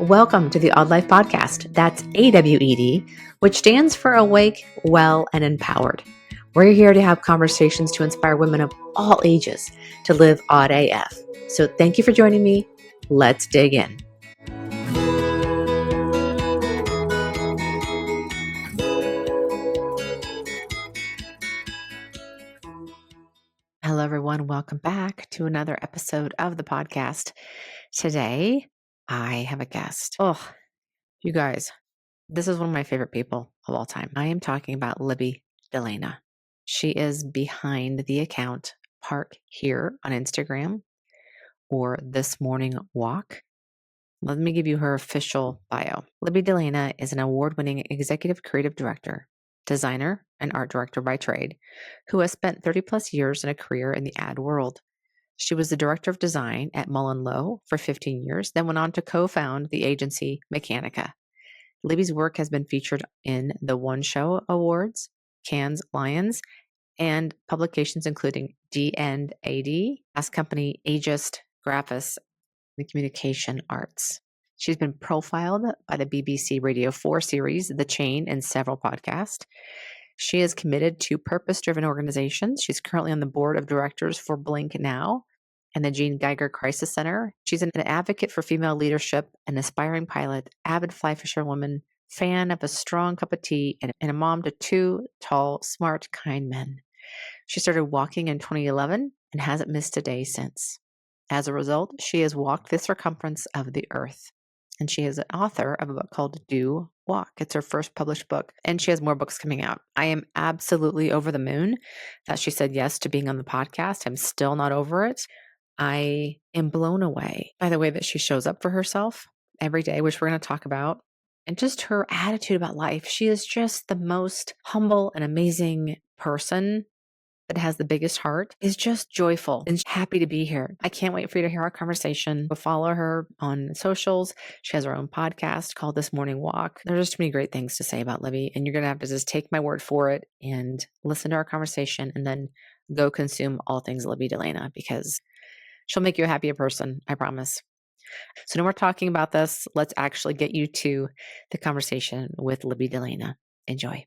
Welcome to the Odd Life Podcast. That's AWED, which stands for Awake, Well, and Empowered. We're here to have conversations to inspire women of all ages to live odd AF. So thank you for joining me. Let's dig in. Hello, everyone. Welcome back to another episode of the podcast. Today, I have a guest. Oh, you guys, this is one of my favorite people of all time. I am talking about Libby DeLana. She is behind the account Park Here on Instagram or This Morning Walk. Let me give you her official bio. Libby DeLana is an award-winning executive creative director, designer, and art director by trade, who has spent 30 plus years in a career in the ad world. She was the director of design at Mullen Lowe for 15 years, then went on to co-found the agency Mechanica. Libby's work has been featured in the One Show Awards, Cannes Lions, and publications including D&AD, Fast Company, Ageist, Graphis, and Communication Arts. She's been profiled by the BBC Radio 4 series, The Chain, and several podcasts. She is committed to purpose-driven organizations. She's currently on the board of directors for Blink Now and the Jean Geiger Crisis Center. She's an advocate for female leadership, an aspiring pilot, avid fly fisherwoman, fan of a strong cup of tea, and a mom to two tall, smart, kind men. She started walking in 2011 and hasn't missed a day since. As a result, she has walked the circumference of the earth. And she is an author of a book called Do Walk. It's her first published book, and she has more books coming out. I am absolutely over the moon that she said yes to being on the podcast. I'm still not over it. I am blown away by the way that she shows up for herself every day, which we're going to talk about, and just her attitude about life. She is just the most humble and amazing person that has the biggest heart, is just joyful and happy to be here. I can't wait for you to hear our conversation. Go follow her on socials. She has her own podcast called This Morning Walk. There's just too many great things to say about Libby, and you're going to have to just take my word for it and listen to our conversation and then go consume all things Libby DeLana, because she'll make you a happier person, I promise. So now we're talking about this. Let's actually get you to the conversation with Libby DeLana. Enjoy.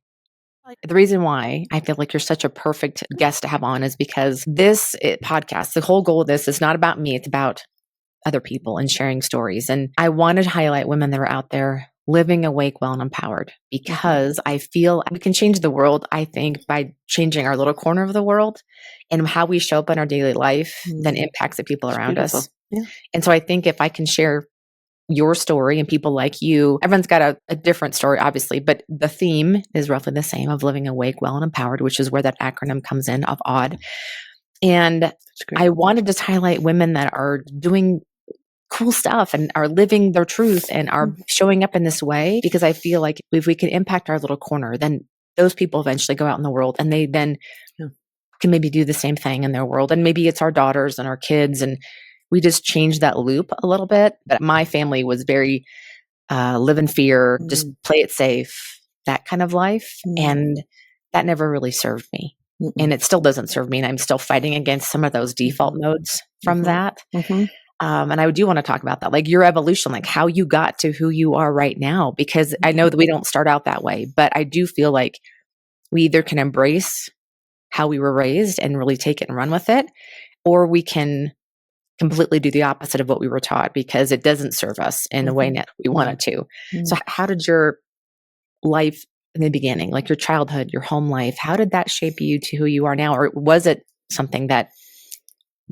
The reason why I feel like you're such a perfect guest to have on is because this podcast, the whole goal of this is not about me. It's about other people and sharing stories. And I wanted to highlight women that are out there living awake, well, and empowered, because I feel we can change the world, I think, by changing our little corner of the world, and how we show up in our daily life then impacts the people around us. Yeah. And so I think if I can share your story and people like you, everyone's got a different story, obviously, but the theme is roughly the same of living awake, well, and empowered, which is where that acronym comes in of ODD. And I wanted to highlight women that are doing cool stuff and are living their truth and are showing up in this way, because I feel like if we can impact our little corner, then those people eventually go out in the world and they then can maybe do the same thing in their world. And maybe it's our daughters and our kids, and we just changed that loop a little bit. But my family was very live in fear, just play it safe, that kind of life. And that never really served me. And it still doesn't serve me. And I'm still fighting against some of those default modes from that. And I do want to talk about that, like your evolution, like how you got to who you are right now, because I know that we don't start out that way, but I do feel like we either can embrace how we were raised and really take it and run with it, or we can completely do the opposite of what we were taught, because it doesn't serve us in the way that we want it to. So how did your life in the beginning, like your childhood, your home life, how did that shape you to who you are now? Or was it something that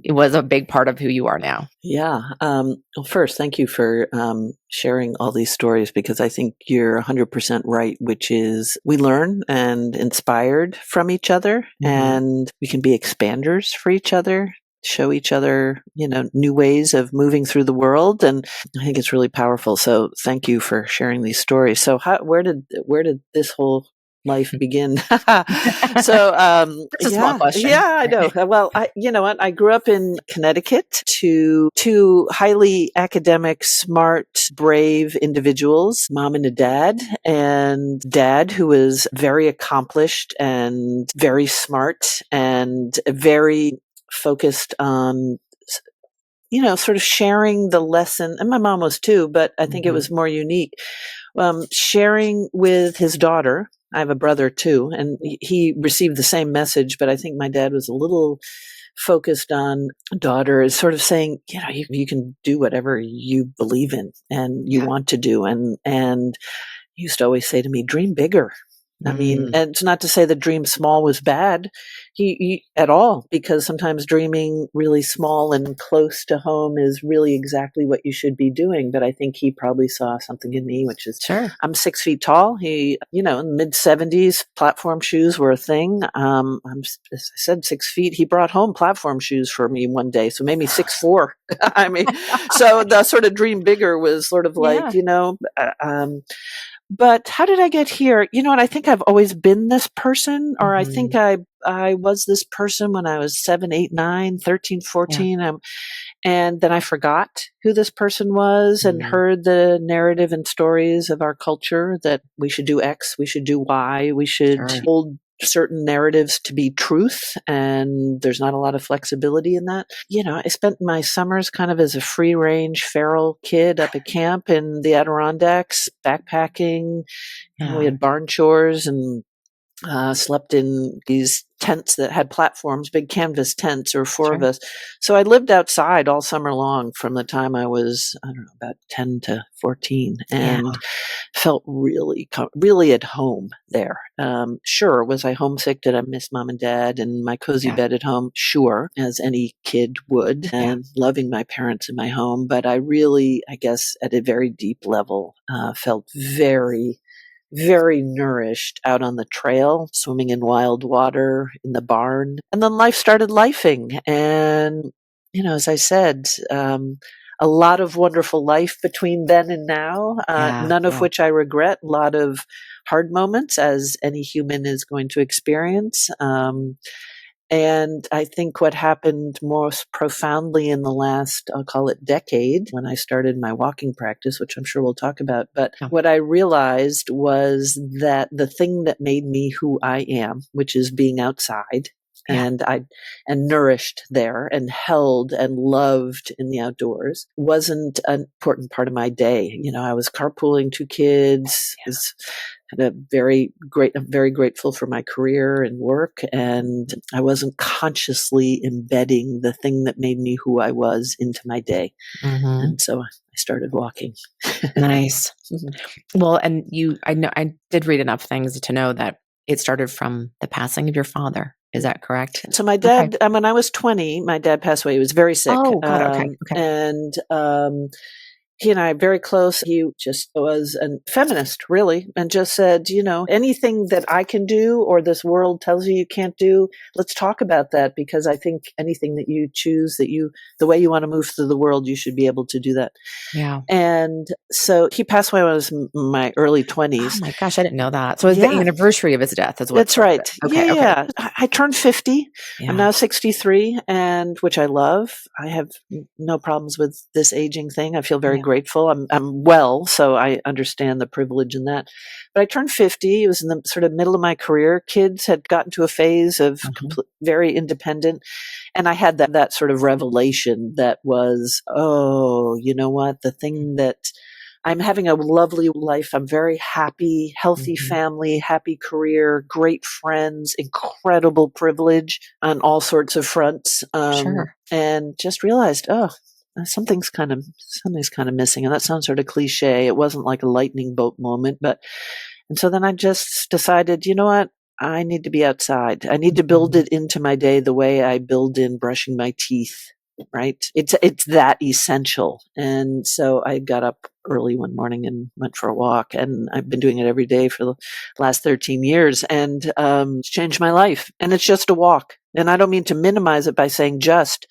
it was a big part of who you are now? Yeah. Well, first, thank you for sharing all these stories, because I think you're 100% right, which is we learn and inspired from each other, and we can be expanders for each other, show each other, new ways of moving through the world. And I think it's really powerful. So thank you for sharing these stories. So where did this whole life begin? It's a small question. Yeah, I know. Well, you know what? I grew up in Connecticut to two highly academic, smart, brave individuals, mom and a dad, and dad who was very accomplished and very smart and very focused on sort of sharing the lesson, and my mom was too, but I think it was more unique. Sharing with his daughter. I have a brother too, and he received the same message, but I think my dad was a little focused on daughter, is sort of saying, you can do whatever you believe in and you Yeah. want to do. And he used to always say to me, dream bigger. I mean, and it's not to say that dream small was bad, he at all, because sometimes dreaming really small and close to home is really exactly what you should be doing. But I think he probably saw something in me, which is, Sure. I'm 6 feet tall. He, in the mid 70s, platform shoes were a thing. As I said, 6 feet. He brought home platform shoes for me one day, so made me 6'4". I mean, so the sort of dream bigger was sort of like, Yeah. but how did I get here? You know what? I think I've always been this person, or I think I was this person when I was 7, 8, 9, 13, Yeah. 14. And then I forgot who this person was and heard the narrative and stories of our culture that we should do X, we should do Y, we should Sure. hold certain narratives to be truth, and there's not a lot of flexibility in that. I spent my summers kind of as a free range feral kid up at camp in the Adirondacks, backpacking. We Yeah. had barn chores and slept in these tents that had platforms, big canvas tents, or four of Sure. us. So I lived outside all summer long from the time I was, I don't know, about 10 to 14, Yeah. and felt really, really at home there. Sure, was I homesick? Did I miss mom and dad and my cozy Yeah. bed at home? Sure, as any kid would, Yeah. and loving my parents in my home. But I really, I guess, at a very deep level, felt very, very nourished out on the trail, swimming in wild water in the barn. And then life started lifing. And, as I said, a lot of wonderful life between then and now, Yeah. none of Yeah. which I regret. A lot of hard moments, as any human is going to experience. And I think what happened most profoundly in the last, I'll call it decade, when I started my walking practice, which I'm sure we'll talk about, but Yeah. what I realized was that the thing that made me who I am, which is being outside, Yeah. and nourished there and held and loved in the outdoors, wasn't an important part of my day. I was carpooling 2 kids, had a I'm very grateful for my career and work, and I wasn't consciously embedding the thing that made me who I was into my day. And so I started walking. Nice. Mhm. Well, and I know I did read enough things to know that it started from the passing of your father. Is that correct? So my Okay. dad, when I was 20, my dad passed away. He was very sick. Oh, God. Okay. Okay. And he and I are very close. He just was a feminist, really, and just said, anything that I can do or this world tells you you can't do, let's talk about that, because I think anything that you choose, the way you want to move through the world, you should be able to do that. Yeah. And so he passed away when I was in my early Oh 20s. my gosh, I didn't know that. So it's the Yeah, anniversary of his death is what that's started it. right. Okay. Yeah, Okay. yeah. I turned 50. I'm Yeah. now 63, and which I love. I have no problems with this aging thing. I feel very Yeah. grateful. I'm well, so I understand the privilege in that. But I turned 50. It was in the sort of middle of my career. Kids had gotten to a phase of very independent, and I had that sort of revelation that was, oh, you know what? The thing that I'm having a lovely life. I'm very happy, healthy family, happy career, great friends, incredible privilege on all sorts of fronts. Sure. And just realized, oh, something's kind of missing. And that sounds sort of cliche. It wasn't like a lightning bolt moment, and so then I just decided, you know what? I need to be outside. I need to build it into my day the way I build in brushing my teeth, right? It's that essential. And so I got up early one morning and went for a walk, and I've been doing it every day for the last 13 years, and it's changed my life. And it's just a walk. And I don't mean to minimize it by saying just,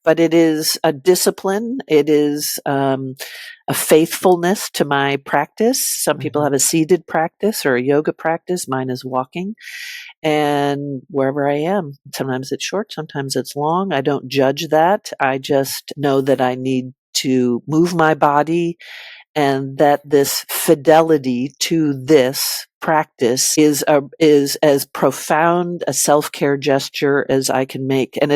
but it is a discipline. It is a faithfulness to my practice. Some people have a seated practice or a yoga practice. Mine is walking. And wherever I am, sometimes it's short, sometimes it's long. I don't judge that. I just know that I need to move my body, and that this fidelity to this practice is as profound a self-care gesture as I can make. And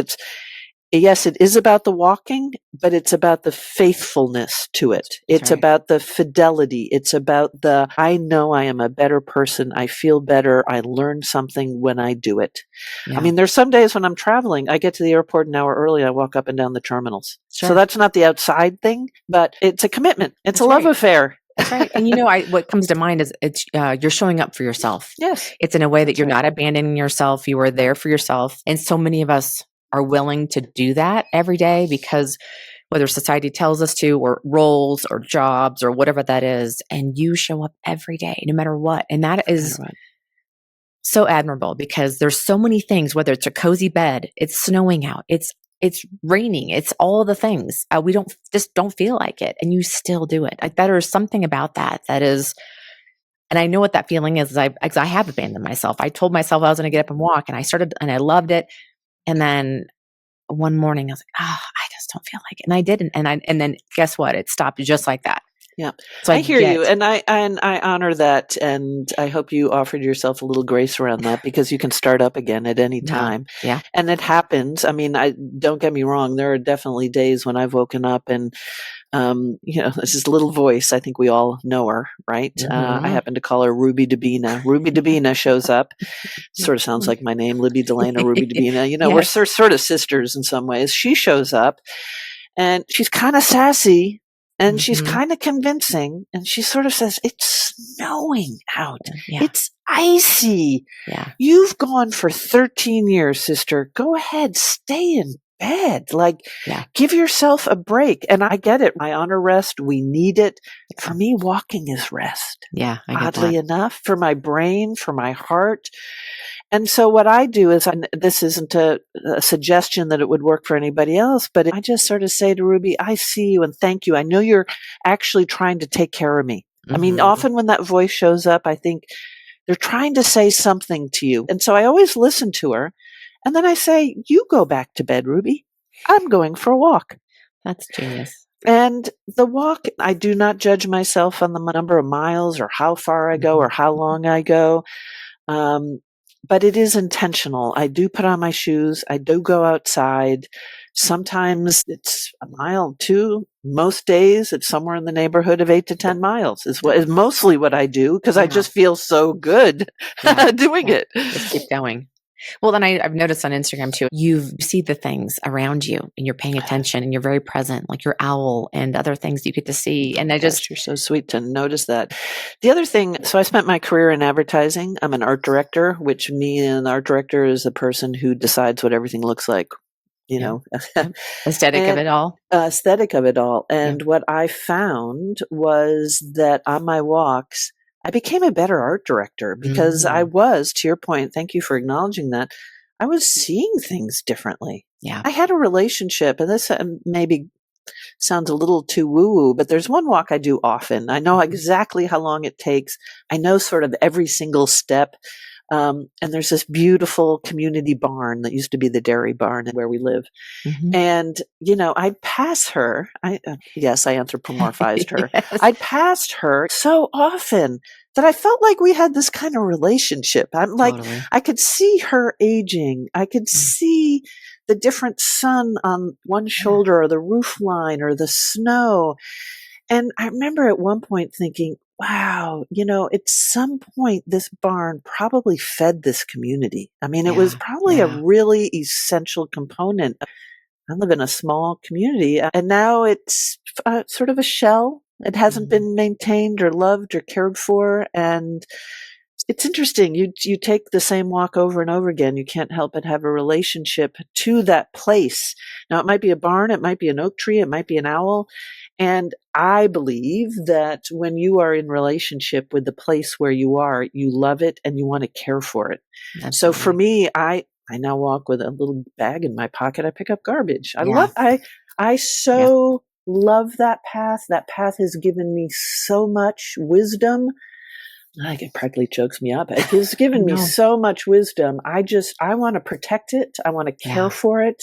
yes, it is about the walking, but it's about the faithfulness to it. That's It's right. about the fidelity. It's about I know I am a better person. I feel better. I learn something when I do it. I Yeah. mean, there's some days when I'm traveling, I get to the airport an hour early. I walk up and down the terminals. So Sure. that's not the outside thing, but it's a commitment. It's That's a love right. affair. That's right. And what comes to mind is you're showing up for yourself. Yes. It's in a way that That's you're right. not abandoning yourself. You are there for yourself. And so many of us are willing to do that every day because whether society tells us to, or roles or jobs or whatever that is, and you show up every day, no matter what. And that No is matter what. so admirable because there's so many things, whether it's a cozy bed, it's snowing out, it's raining, it's all the things. We don't feel like it, and you still do it. Like there is something about that is, and I know what that feeling is. Because I have abandoned myself. I told myself I was going to get up and walk, and I started, and I loved it. And then one morning, I was like, oh, I just don't feel like it, and I didn't. And then guess what? It stopped just like that. Yeah. So I I hear get, you, and I honor that, and I hope you offered yourself a little grace around that because you can start up again at any yeah, time. yeah, And it happens. I mean, I don't get me wrong, there are definitely days when I've woken up and this is little voice. I think we all know her, right? I mm-hmm. happen to call her Ruby DeBina. Ruby DeBina shows up. Sort of sounds like my name, Libby DeLana, Ruby DeBina. We're Yes, sort of sisters in some ways. She shows up and she's kind of sassy and she's mm-hmm. kind of convincing. And she sort of says, it's snowing out. Yeah, It's icy. yeah, You've gone for 13 years, sister. Go ahead, stay in bed. Like, yeah, give yourself a break. And I get it. I honor rest. We need it. For me, walking is rest. yeah. I get Oddly that. enough, for my brain, for my heart. And so what I do is, this isn't a suggestion that it would work for anybody else, but I just sort of say to Ruby, I see you and thank you. I know you're actually trying to take care of me. I mean, Mm-hmm. often when that voice shows up, I think they're trying to say something to you. And so I always listen to her. And then I say, you go back to bed, Ruby. I'm going for a walk. That's genius. And the walk, I do not judge myself on the number of miles or how far I go or how long I go. But it is intentional. I do put on my shoes. I do go outside. Sometimes it's a mile, two. Most days it's somewhere in the neighborhood of 8 to 10 miles is mostly what I do because I Yeah, just feel so good yeah, doing yeah. it. Just keep going. Well, then I've noticed on Instagram too, you see the things around you and you're paying attention and you're very present, like your owl and other things you get to see. And I just, Gosh, you're so sweet to notice that. The other thing, so I spent my career in advertising. I'm an art director, which means an art director is the person who decides what everything looks like, you yeah, know, yeah. Aesthetic of and it all. aesthetic of it all. Yeah. And what I found was that on my walks, I became a better art director because I Mm, was, to your point, thank you for acknowledging that, I was seeing things differently. yeah. I had a relationship, and this maybe sounds a little too woo woo, but there's one walk I do often. I know exactly how long it takes. I know sort of every single step. And there's this beautiful community barn that used to be the dairy barn where we live. Mm-hmm. And, I'd pass her. Yes, I anthropomorphized her. Yes, I'd passed her so often that I felt like we had this kind of relationship. I'm like, totally. I could see her aging. I could Yeah, see the different sun on one yeah, shoulder or the roof line or the snow. And I remember at one point thinking, wow, at some point this barn probably fed this community. I mean, it was yeah, probably a yeah. really essential component. I live in a small community, and now it's sort of a shell. It hasn't Mhm. been maintained or loved or cared for, and it's interesting. You take the same walk over and over again. You can't help but have a relationship to that place. Now, it might be a barn, it might be an oak tree, it might be an owl, and I believe that when you are in relationship with the place where you are, you love it and you want to care for it. So for Absolutely. me, I now walk with a little bag in my pocket. I pick up garbage. Yeah, I yeah, so love that path. That path has given me so much wisdom. Like it practically chokes me up. It has I given me know. so much wisdom. I want to protect it. I want to care Yeah, for it.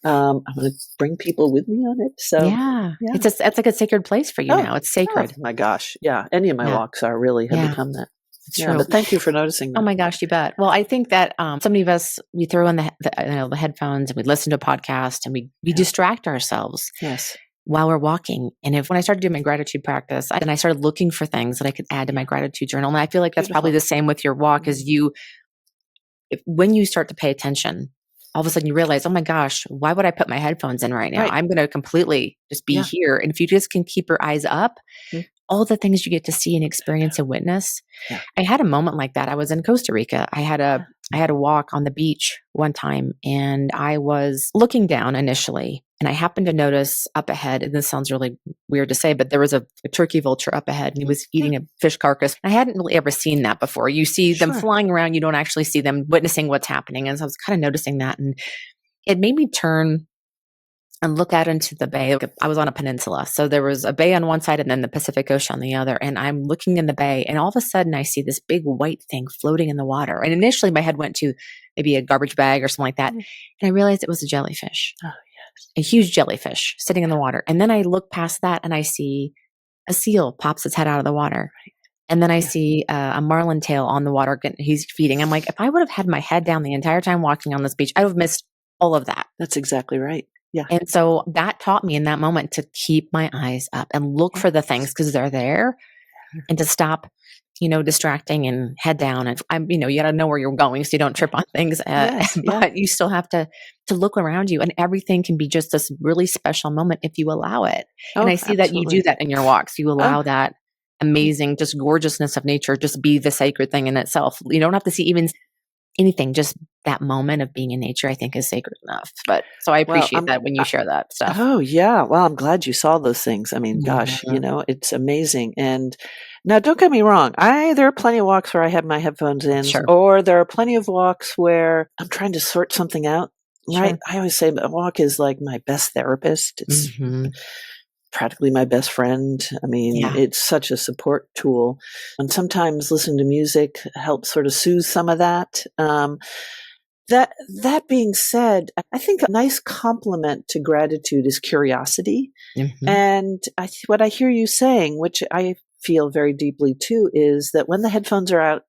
I want to bring people with me on it. So yeah. yeah. It's like a sacred place for you Oh, now. It's oh sacred. my gosh. Yeah. Any of my Yeah, walks are really have yeah. become that. It's Yeah, true. but thank you for noticing Oh that. my gosh, you bet. Well, I think that so many of us, we throw in the headphones and we listen to a podcast and we Yeah. distract ourselves Yes. while we're walking. And when I started doing my gratitude practice, and I started looking for things that I could add to my Yeah. gratitude journal, and I feel like that's probably Beautiful. the same with your walk. Is when you start to pay attention, all of a sudden you realize, oh my gosh, why would I put my headphones in right now? Right. I'm going to completely just be Yeah. here. And if you just can keep your eyes up, Mm. all the things you get to see and experience and witness. Yeah. I had a moment like that. I was in Costa Rica. I had a walk on the beach one time and I was looking down initially and I happened to notice up ahead, and this sounds really weird to say, but there was a turkey vulture up ahead and he was Yeah. eating a fish carcass. I hadn't really ever seen that before. You see them Sure. flying around, you don't actually see them witnessing what's happening. And so I was kind of noticing that and it made me turn and look out into the bay. I was on a peninsula. So there was a bay on one side and then the Pacific Ocean on the other. And I'm looking in the bay and all of a sudden I see this big white thing floating in the water. And initially my head went to maybe a garbage bag or something like that. Mm. And I realized it was a jellyfish, Oh, yes. a huge jellyfish sitting in the water. And then I look past that and I see a seal pops its head out of the water. And then I Yeah. see a marlin tail on the water. He's feeding. I'm like, if I would have had my head down the entire time walking on this beach, I would have missed all of that. That's exactly right. Yeah. And so that taught me in that moment to keep my eyes up and look for the things because they're there and to stop, distracting and head down. And you got to know where you're going so you don't trip on things. Yes. Yeah. But you still have to look around you and everything can be just this really special moment if you allow it. And Oh, I see that you do absolutely. that in your walks. You Oh, allow that amazing, just gorgeousness of nature, just be the sacred thing in itself. You don't have to see even anything, just that moment of being in nature, I think is sacred enough. But so I well, appreciate that when you share that stuff. oh, yeah. Well, I'm glad you saw those things. I mean, gosh, Yeah, it's amazing. And now don't get me wrong. There are plenty of walks where I have my headphones in, sure, or there are plenty of walks where I'm trying to sort something out. Right. sure. I always say a walk is like my best therapist. It's Hmm. practically my best friend. I mean, Yeah, it's such a support tool. And sometimes listening to music helps sort of soothe some of that. That being said, I think a nice complement to gratitude is curiosity. hmm, And what I hear you saying, which I feel very deeply too, is that when the headphones are out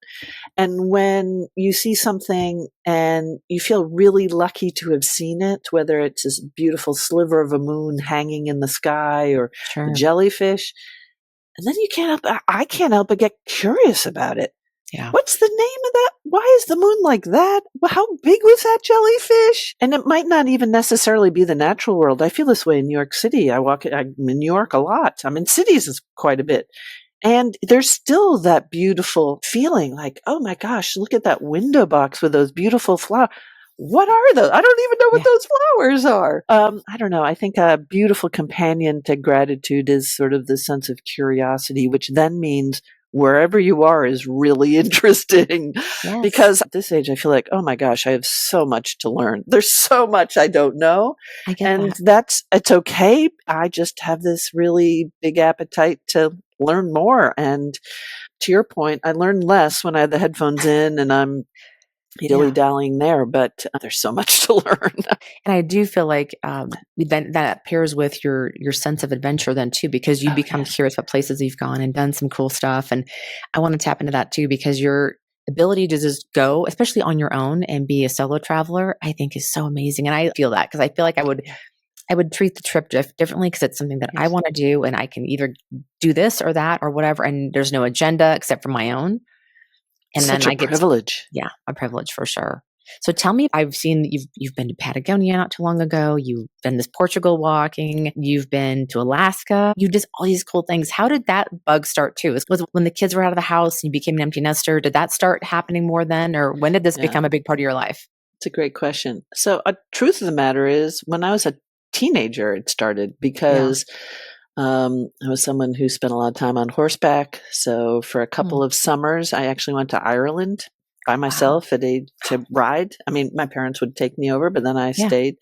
and when you see something and you feel really lucky to have seen it, whether it's this beautiful sliver of a moon hanging in the sky or a sure. jellyfish, and then I can't help but get curious about it. Yeah, What's the name of that? Why is the moon like that? How big was that jellyfish? And it might not even necessarily be the natural world. I feel this way in New York City. I'm in New York a lot. I'm in cities quite a bit. And there's still that beautiful feeling like, oh my gosh, look at that window box with those beautiful flowers. What are those? I don't even know what yeah, those flowers are. I don't know. I think a beautiful companion to gratitude is sort of the sense of curiosity, which then means wherever you are is really interesting. yes, Because at this age, I feel like, oh my gosh, I have so much to learn. There's so much I don't know. I get And that. it's okay. I just have this really big appetite to learn more. And to your point, I learn less when I have the headphones in and I'm dilly Yeah. dallying there, but there's so much to learn. And I do feel like that pairs with your sense of adventure then too, because you Oh, become yes. curious what places you've gone and done some cool stuff. And I want to tap into that too, because your ability to just go, especially on your own and be a solo traveler, I think is so amazing. And I feel that because I feel like Yeah. I would treat the trip differently because it's something that I Yes. want to do and I can either do this or that or whatever. And there's no agenda except for my own. And then Such a I get to, privilege. yeah, a privilege for sure. So tell me, I've seen that you've been to Patagonia not too long ago. You've been this Portugal walking. You've been to Alaska. You did all these cool things. How did that bug start too? Was it when the kids were out of the house and you became an empty nester? Did that start happening more then, or when did this Yeah. become a big part of your life? It's a great question. So, truth of the matter is, when I was a teenager, it started Yeah. because I was someone who spent a lot of time on horseback. So, for a Hmm. couple of summers, I actually went to Ireland by Wow. myself to ride. I mean, my parents would take me over, but then I Yeah. stayed.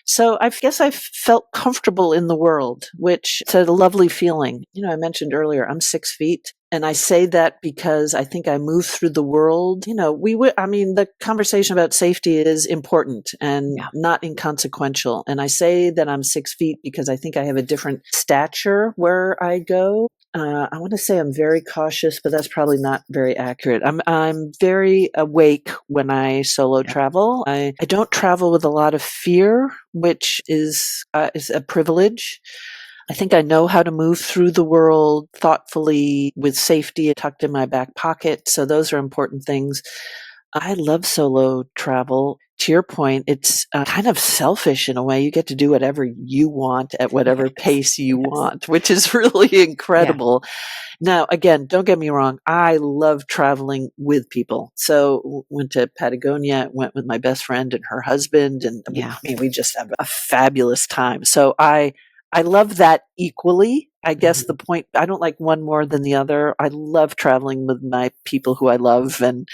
So, I guess I felt comfortable in the world, which is a lovely feeling. I mentioned earlier, I'm 6 feet. And I say that because I think I move through the world. The conversation about safety is important and Yeah. not inconsequential. And I say that I'm 6 feet because I think I have a different stature where I go. I want to say I'm very cautious, but that's probably not very accurate. I'm very awake when I solo Yeah. travel. I don't travel with a lot of fear, which is a privilege. I think I know how to move through the world thoughtfully with safety tucked in my back pocket. So those are important things. I love solo travel. To your point, it's kind of selfish in a way. You get to do whatever you want at whatever Yes. pace you Yes. want, which is really Yeah. incredible. Now, again, don't get me wrong. I love traveling with people. So went to Patagonia, went with my best friend and her husband, and Yeah. we just have a fabulous time. So I love that equally. I guess the Mhm. point, I don't like one more than the other. I love traveling with my people who I love and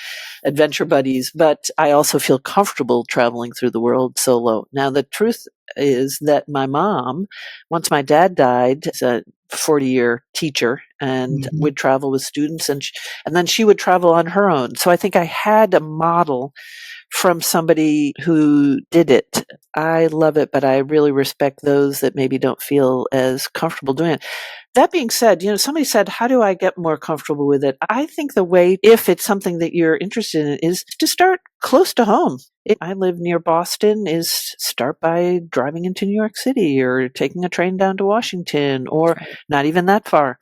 adventure buddies, but I also feel comfortable traveling through the world solo. Now, the truth is that my mom, once my dad died, is a 40-year teacher and Mhm. would travel with students, and then she would travel on her own. So I think I had a model from somebody who did it. I love it, but I really respect those that maybe don't feel as comfortable doing it. That being said, somebody said, how do I get more comfortable with it? I think the way, if it's something that you're interested in, is to start close to home. I live near Boston, is start by driving into New York City or taking a train down to Washington That's or right. not even that far.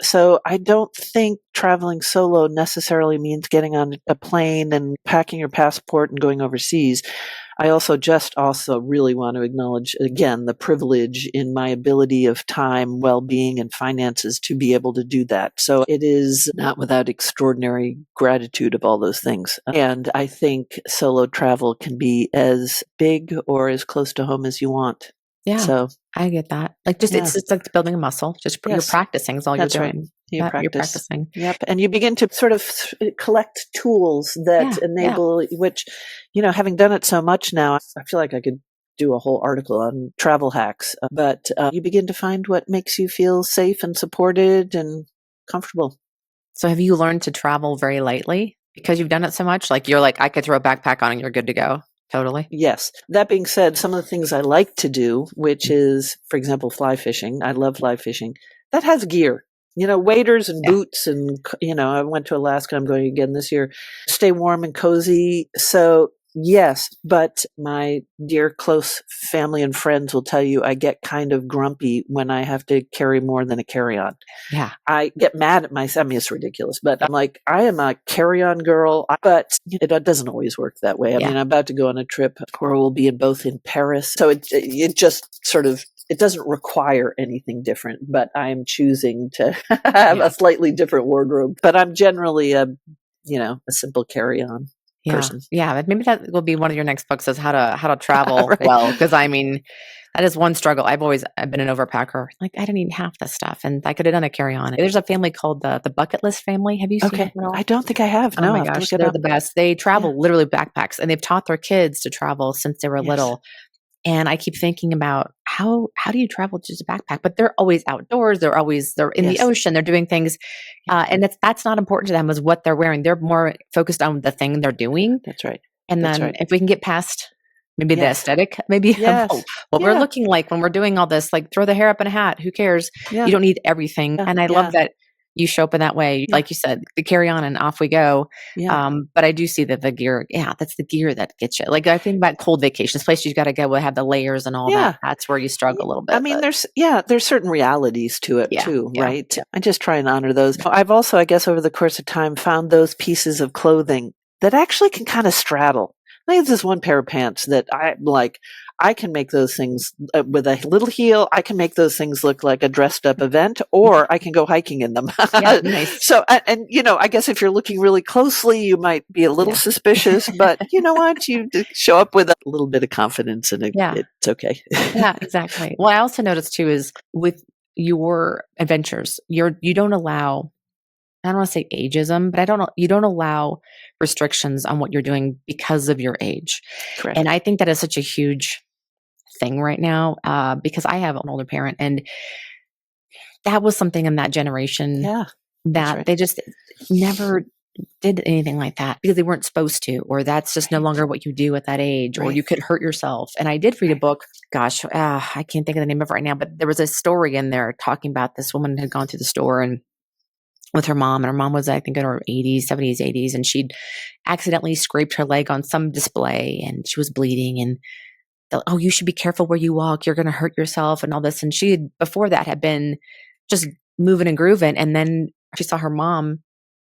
So I don't think traveling solo necessarily means getting on a plane and packing your passport and going overseas. I also really want to acknowledge again the privilege in my ability of time, well-being, and finances to be able to do that. So it is not without extraordinary gratitude of all those things. And I think solo travel can be as big or as close to home as you want. Yeah. So I get that. Like, just yeah, it's like building a muscle. Just you're yes, practicing is all you're that's right. doing. You Yep, you're practice. practicing. Yep. And you begin to sort of collect tools that Yeah. Yeah. enable, which, having done it so much now, I feel like I could do a whole article on travel hacks. But you begin to find what makes you feel safe and supported and comfortable. So have you learned to travel very lightly because you've done it so much? Like, you're like, I could throw a backpack on and you're good to go. Totally. Yes. That being said, some of the things I like to do, which is, for example, fly fishing. I love fly fishing. That has gear. Waders and Yeah. boots, and I went to Alaska. I'm going again this year. Stay warm and cozy. So yes, but my dear close family and friends will tell you I get kind of grumpy when I have to carry more than a carry-on. Yeah. I get mad at myself. I mean, it's ridiculous, but I'm like, I am a carry-on girl, but it doesn't always work that way. I Yeah. mean, I'm about to go on a trip where we'll be both in Paris. So it just sort of, it doesn't require anything different, but I'm choosing to have Yeah. a slightly different wardrobe. But I'm generally a simple carry-on Yeah. person. Yeah. But maybe that will be one of your next books, is how to travel Right. well. Because I mean, that is one struggle. I've been an overpacker. Like, I didn't eat half the stuff, and I could have done a carry on. There's a family called the Bucket List family. Have you seen Okay. them at I all? don't think I have. Oh No, I my have to gosh, look it they're up. the best. They Yeah. travel literally backpacks, and they've taught their kids to travel since they were Yes. little. And I keep thinking about how do you travel just a backpack? But they're always outdoors. They're in the Yes. ocean. They're doing things, Yeah. and that's not important to them as what they're wearing. They're more focused on the thing they're doing. That's right. And That's then right. if we can get past maybe the Yes. aesthetic, maybe of Yes. what we're Yeah. looking like when we're doing all this, like, throw the hair up in a hat. Who cares? Yeah. You don't need everything. Yeah. And I love Yeah. that you show up in that way. Yeah. Like you said, the carry on and off we go. Yeah. But I do see that the gear, yeah, that's the gear that gets you. Like, I think about cold vacations, places you got to go will have the layers and all that. Yeah. That's where you struggle a little I bit. mean, But there's certain realities to it yeah, too, yeah, right? yeah, I just try and honor those. I've also, I guess, over the course of time, found those pieces of clothing that actually can kind of straddle. I have this one pair of pants that I like. I can make those things with a little heel. I can make those things look like a dressed up event, or I can go hiking in them. yeah, nice. So, and I guess if you're looking really closely, you might be a little Yeah, suspicious, but you know what? You show up with a little bit of confidence and yeah, it's okay. yeah, exactly. Well, I also noticed too is with your adventures, you don't allow, I don't want to say ageism, but you don't allow restrictions on what you're doing because of your age. And Correct. I think that is such a huge thing right now, because I have an older parent, and that was something in that generation Yeah, that's that right. they just never. did anything like that because they weren't supposed to, or that's just no longer what you do at that age, or you could hurt yourself. And I did read a book, gosh, I can't think of the name of it right now, but there was a story in there talking about this woman had gone to the store and with her mom, and her mom was, I think, in her 80s, 70s, 80s, and she'd accidentally scraped her leg on some display and she was bleeding. And oh, you should be careful where you walk. You're going to hurt yourself and all this. And she had, before that, had been just moving and grooving. And then she saw her mom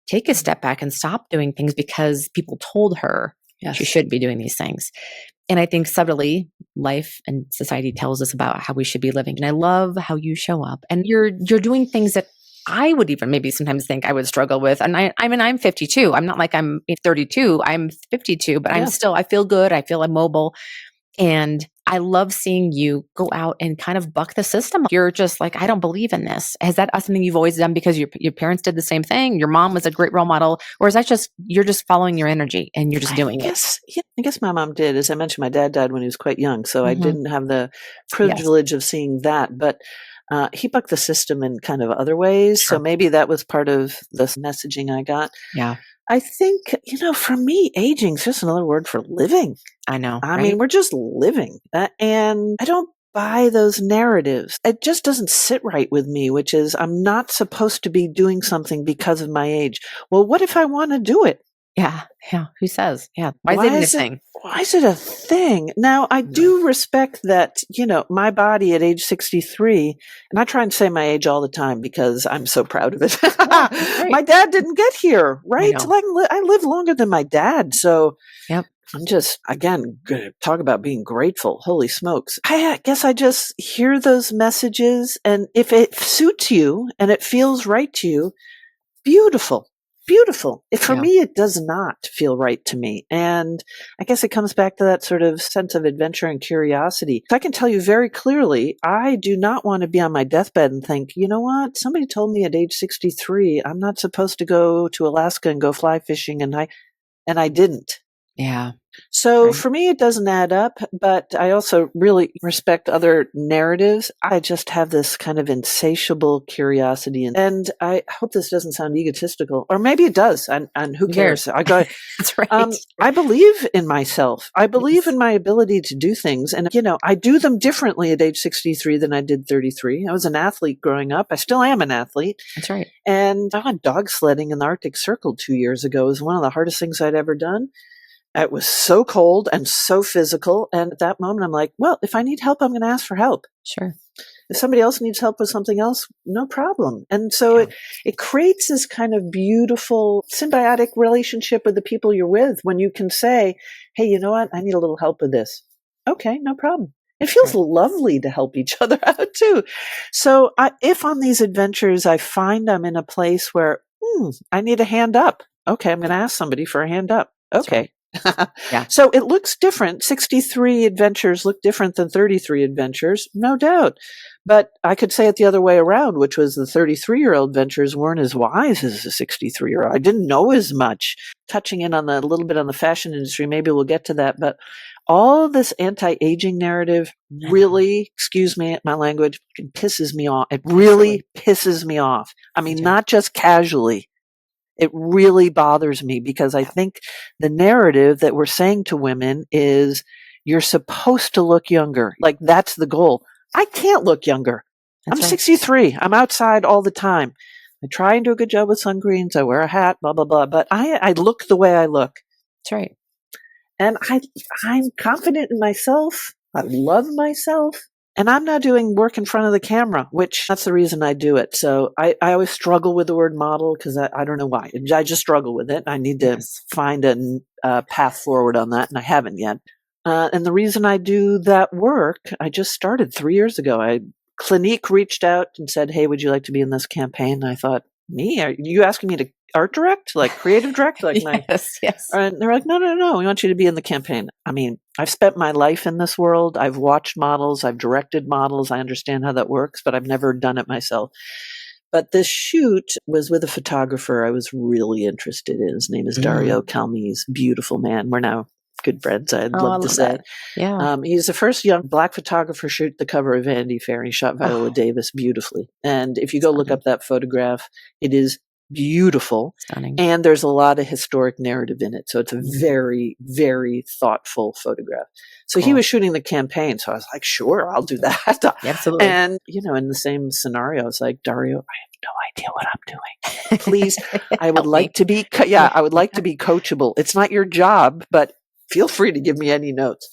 take a step back and stop doing things because people told her she should be doing these things. And I think subtly, life and society tells us about how we should be living. And I love how you show up and you're doing things that I would even maybe sometimes think I would struggle with. And I mean, I'm 52. I'm not like I'm 32. I'm 52, but I'm still, I feel good. I feel immobile. And I love seeing you go out and kind of buck the system. You're just like, I don't believe in this. Is that something you've always done because your parents did the same thing? Your mom was a great role model? Or is that just, you're just following your energy and you're just doing it? Yeah, I guess my mom did. As I mentioned, my dad died when he was quite young. So I didn't have the privilege of seeing that. But he bucked the system in kind of other ways. So maybe that was part of the messaging I got. Yeah. I think, for me, aging is just another word for living. I know. I mean, we're just living. And I don't buy those narratives. It just doesn't sit right with me, which is I'm not supposed to be doing something because of my age. Well, what if I want to do it? Yeah. Yeah. Who says? Yeah. Why is it a thing? Why is it a thing? Now, I do respect that, my body at age 63, and I try and say my age all the time because I'm so proud of it. My dad didn't get here, right? I live longer than my dad. So I'm just, again, going to talk about being grateful. Holy smokes. I guess I just hear those messages, and if it suits you and it feels right to you, beautiful. Beautiful. For me, it does not feel right to me. And I guess it comes back to that sort of sense of adventure and curiosity. I can tell you very clearly, I do not want to be on my deathbed and think, you know what? Somebody told me at age 63, I'm not supposed to go to Alaska and go fly fishing. And I didn't. Yeah. So for me, it doesn't add up, but I also really respect other narratives. I just have this kind of insatiable curiosity. And I hope this doesn't sound egotistical, or maybe it does. And who cares? That's right. I believe in myself. I believe in my ability to do things. And, I do them differently at age 63 than I did 33. I was an athlete growing up. I still am an athlete. That's right. And I went dog sledding in the Arctic Circle 2 years ago. It was one of the hardest things I'd ever done. It was so cold and so physical. And at that moment, I'm like, well, if I need help, I'm going to ask for help. Sure. If somebody else needs help with something else, no problem. And so it creates this kind of beautiful symbiotic relationship with the people you're with when you can say, hey, you know what? I need a little help with this. Okay, no problem. It feels lovely to help each other out too. So if on these adventures I find I'm in a place where I need a hand up, okay, I'm going to ask somebody for a hand up. Okay. So it looks different. 63 adventures look different than 33 adventures, no doubt. But I could say it the other way around, which was the 33-year-old adventures weren't as wise as the 63-year-old. I didn't know as much. Touching in on a little bit on the fashion industry, maybe we'll get to that. But all of this anti-aging narrative really, excuse me, my language, pisses me off. It really pisses me off. I mean, not just casually. It really bothers me because I think the narrative that we're saying to women is you're supposed to look younger. Like that's the goal. I can't look younger. I'm 63. I'm outside all the time. I try and do a good job with sun greens. I wear a hat, blah, blah, blah. But I look the way I look. That's right. And I'm confident in myself. I love myself. And I'm not doing work in front of the camera, which that's the reason I do it. So I always struggle with the word model because I don't know why. I just struggle with it. I need to find a path forward on that, and I haven't yet. And the reason I do that work, I just started 3 years ago. Clinique reached out and said, hey, would you like to be in this campaign? And I thought, me? Are you asking me to art direct, like creative direct? Like yes. And they're like, no, we want you to be in the campaign. I mean, I've spent my life in this world. I've watched models. I've directed models. I understand how that works, but I've never done it myself. But this shoot was with a photographer I was really interested in. His name is Dario Calmese, beautiful man. We're now good friends. I'd love to say. Yeah. He's the first young Black photographer shoot the cover of Vanity Fair. He shot Viola Davis beautifully. And if you go look up that photograph, it is beautiful. Stunning. And there's a lot of historic narrative in it. So it's a very, very thoughtful photograph. So he Cool. was shooting the campaign. So I was like, sure, I'll do that. Absolutely. And, in the same scenario, I was like, Dario, I have no idea what I'm doing. Please, I would Help me. like to be, I would like to be coachable. It's not your job, but feel free to give me any notes.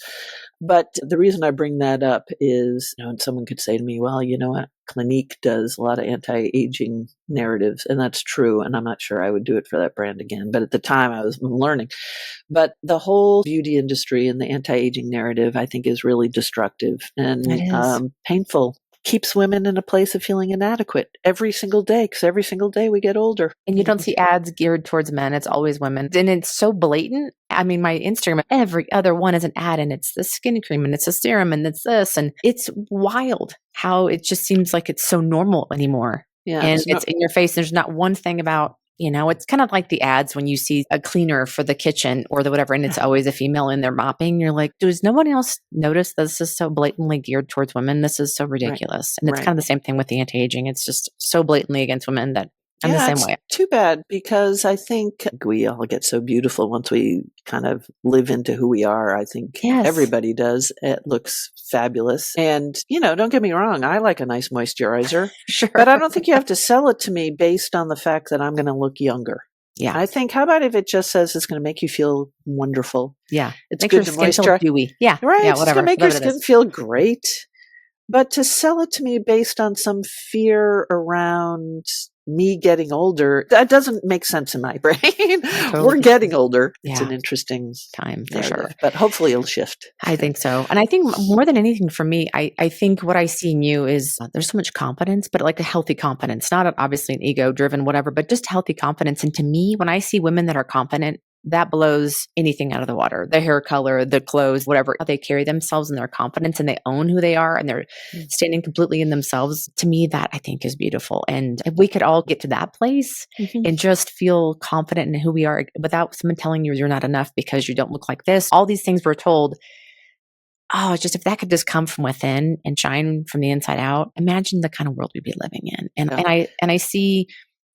But the reason I bring that up is, and someone could say to me, well, you know what? Clinique does a lot of anti-aging narratives, and that's true. And I'm not sure I would do it for that brand again. But at the time, I was learning. But the whole beauty industry and the anti-aging narrative, I think, is really destructive and It is. painful. Keeps women in a place of feeling inadequate every single day, because every single day we get older. And you don't see ads geared towards men. It's always women. And it's so blatant. I mean, my Instagram, every other one is an ad, and it's the skin cream and it's a serum and it's this. And it's wild how it just seems like it's so normal anymore. Yeah, And it's in your face. There's not one thing about, it's kind of like the ads when you see a cleaner for the kitchen or the whatever, and it's always a female in there mopping. You're like, does no one else notice that this is so blatantly geared towards women? This is so ridiculous. And it's kind of the same thing with the anti-aging. It's just so blatantly against women that I'm the same way. Too bad, because I think we all get so beautiful once we kind of live into who we are. I think everybody does. It looks fabulous. And, don't get me wrong, I like a nice moisturizer. Sure. But I don't think you have to sell it to me based on the fact that I'm going to look younger. Yeah. I think, how about if it just says it's going to make you feel wonderful? Yeah. It's Make good your to skin feel moisturize. dewy. Yeah. Right. Yeah, It's whatever. going to make your skin feel great. But to sell it to me based on some fear around me getting older, that doesn't make sense in my brain. We're getting older. It's an interesting time for sure. But hopefully it'll shift. I think so. And I think more than anything for me, I think what I see in you is there's so much confidence, but like a healthy confidence, not obviously an ego driven, whatever, but just healthy confidence. And to me, when I see women that are confident, that blows anything out of the water. The hair color, the clothes, whatever, they carry themselves and their confidence, and they own who they are, and they're standing completely in themselves. To me, that I think is beautiful. And if we could all get to that place and just feel confident in who we are without someone telling you you're not enough because you don't look like this, all these things we're told. Oh, it's just if that could just come from within and shine from the inside out, imagine the kind of world we'd be living in. And I see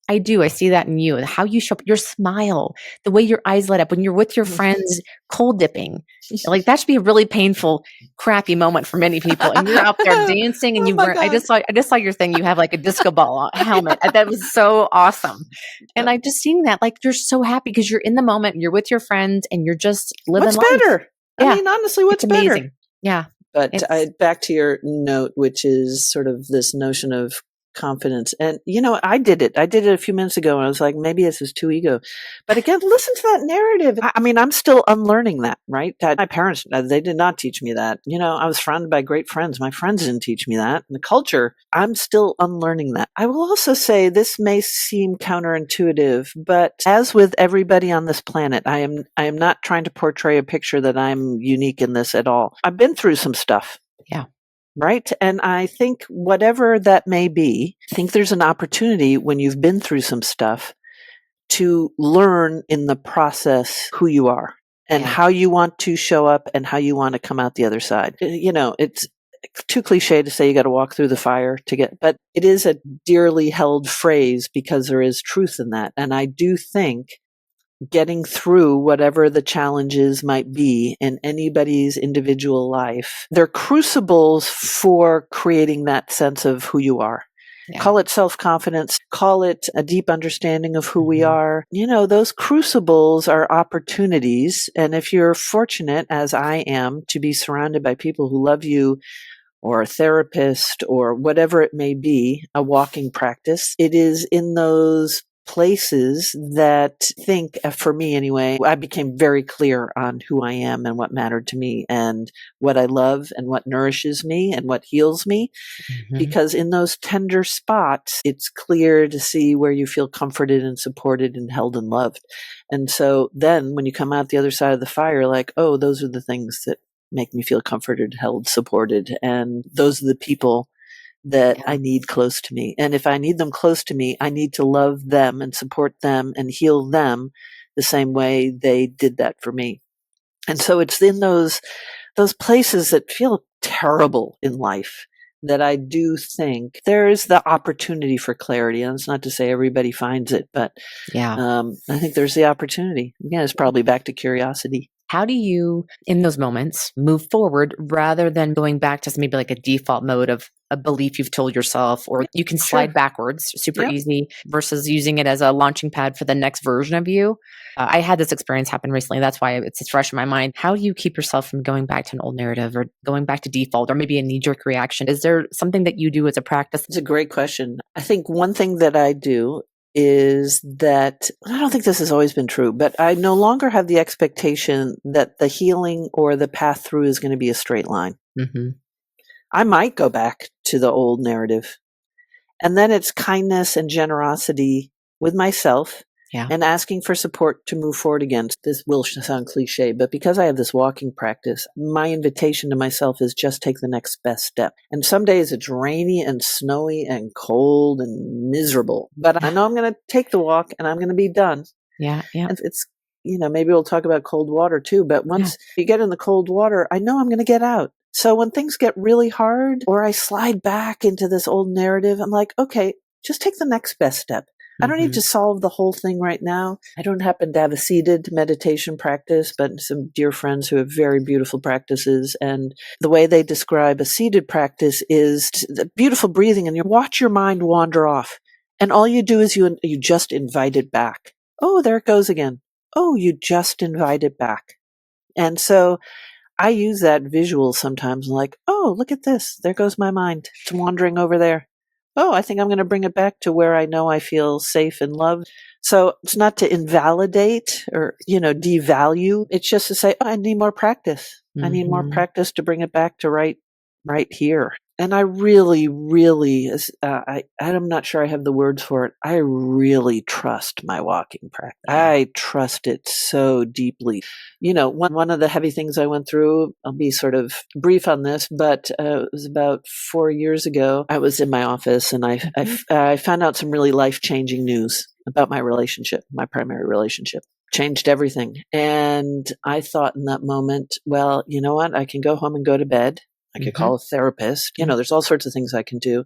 that in you, how you show up, your smile, the way your eyes light up when you're with your friends, cold dipping. Like that should be a really painful, crappy moment for many people. And you're out there dancing, and I just saw your thing. You have like a disco ball helmet. That was so awesome. And I just seen that, like you're so happy because you're in the moment. You're with your friends, and you're just living life. What's better? I mean, honestly, what's better? Yeah. But back to your note, which is sort of this notion of confidence. And, I did it a few minutes ago, and I was like, maybe this is too ego. But again, listen to that narrative. I mean, I'm still unlearning that, right? That my parents, they did not teach me that. I was surrounded by great friends. My friends didn't teach me that. And the culture, I'm still unlearning that. I will also say this may seem counterintuitive, but as with everybody on this planet, I am not trying to portray a picture that I'm unique in this at all. I've been through some stuff. Yeah. Right. And I think whatever that may be, I think there's an opportunity when you've been through some stuff to learn in the process who you are and how you want to show up and how you want to come out the other side. It's too cliche to say you got to walk through the fire but it is a dearly held phrase because there is truth in that. And I do think getting through whatever the challenges might be in anybody's individual life, they're crucibles for creating that sense of who you are. Yeah. Call it self-confidence, call it a deep understanding of who we are. Those crucibles are opportunities. And if you're fortunate, as I am, to be surrounded by people who love you, or a therapist, or whatever it may be, a walking practice, it is in those places that for me anyway, I became very clear on who I am and what mattered to me and what I love and what nourishes me and what heals me. Because in those tender spots, it's clear to see where you feel comforted and supported and held and loved. And so then when you come out the other side of the fire, like, oh, those are the things that make me feel comforted, held, supported. And those are the people that I need close to me. And if I need them close to me, I need to love them and support them and heal them the same way they did that for me. And so it's in those places that feel terrible in life that I do think there is the opportunity for clarity. And it's not to say everybody finds it, but Yeah. I think there's the opportunity. Again, it's probably back to curiosity. How do you, in those moments, move forward rather than going back to maybe like a default mode of a belief you've told yourself, or you can Sure. slide backwards super Yep. easy versus using it as a launching pad for the next version of you? I had this experience happen recently. That's why it's fresh in my mind. How do you keep yourself from going back to an old narrative or going back to default or maybe a knee jerk reaction? Is there something that you do as a practice? It's a great question. I think one thing that I do is that I don't think this has always been true, but I no longer have the expectation that the healing or the path through is going to be a straight line. Mm-hmm. I might go back to the old narrative. And then it's kindness and generosity with myself Yeah. and asking for support to move forward again. This will sound cliche, but because I have this walking practice, my invitation to myself is just take the next best step. And some days it's rainy and snowy and cold and miserable, but I know I'm going to take the walk and I'm going to be done. Yeah. Yeah. And it's, maybe we'll talk about cold water too, but once you get in the cold water, I know I'm going to get out. So when things get really hard or I slide back into this old narrative, I'm like, okay, just take the next best step. I don't need to solve the whole thing right now. I don't happen to have a seated meditation practice, but some dear friends who have very beautiful practices. And the way they describe a seated practice is beautiful breathing, and you watch your mind wander off. And all you do is you just invite it back. Oh, there it goes again. Oh, you just invite it back. And so I use that visual sometimes, like, oh, look at this. There goes my mind. It's wandering over there. Oh, I think I'm going to bring it back to where I know I feel safe and loved. So it's not to invalidate or, devalue. It's just to say, oh, I need more practice. I need more practice to bring it back to right here. And I really, really, I'm not sure I have the words for it. I really trust my walking practice. Yeah. I trust it so deeply. One of the heavy things I went through, I'll be sort of brief on this, but it was about 4 years ago. I was in my office and I found out some really life-changing news about my relationship, my primary relationship. Changed everything. And I thought in that moment, well, you know what? I can go home and go to bed. I could call a therapist. There's all sorts of things I can do.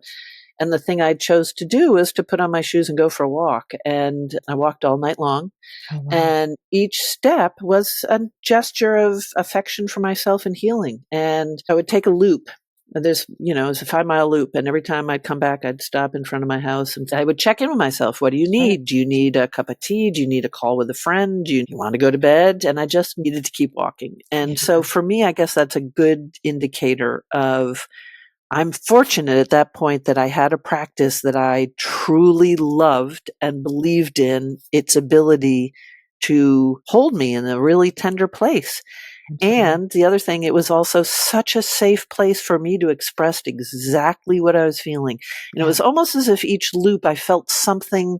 And the thing I chose to do was to put on my shoes and go for a walk. And I walked all night long. Oh, wow. And each step was a gesture of affection for myself and healing. And I would take a loop. There's, it was a 5-mile loop. And every time I'd come back, I'd stop in front of my house and I would check in with myself. What do you need? Do you need a cup of tea? Do you need a call with a friend? Do you want to go to bed? And I just needed to keep walking. And so for me, I guess that's a good indicator of I'm fortunate at that point that I had a practice that I truly loved and believed in its ability to hold me in a really tender place. And the other thing, it was also such a safe place for me to express exactly what I was feeling. And it was almost as if each loop I felt something.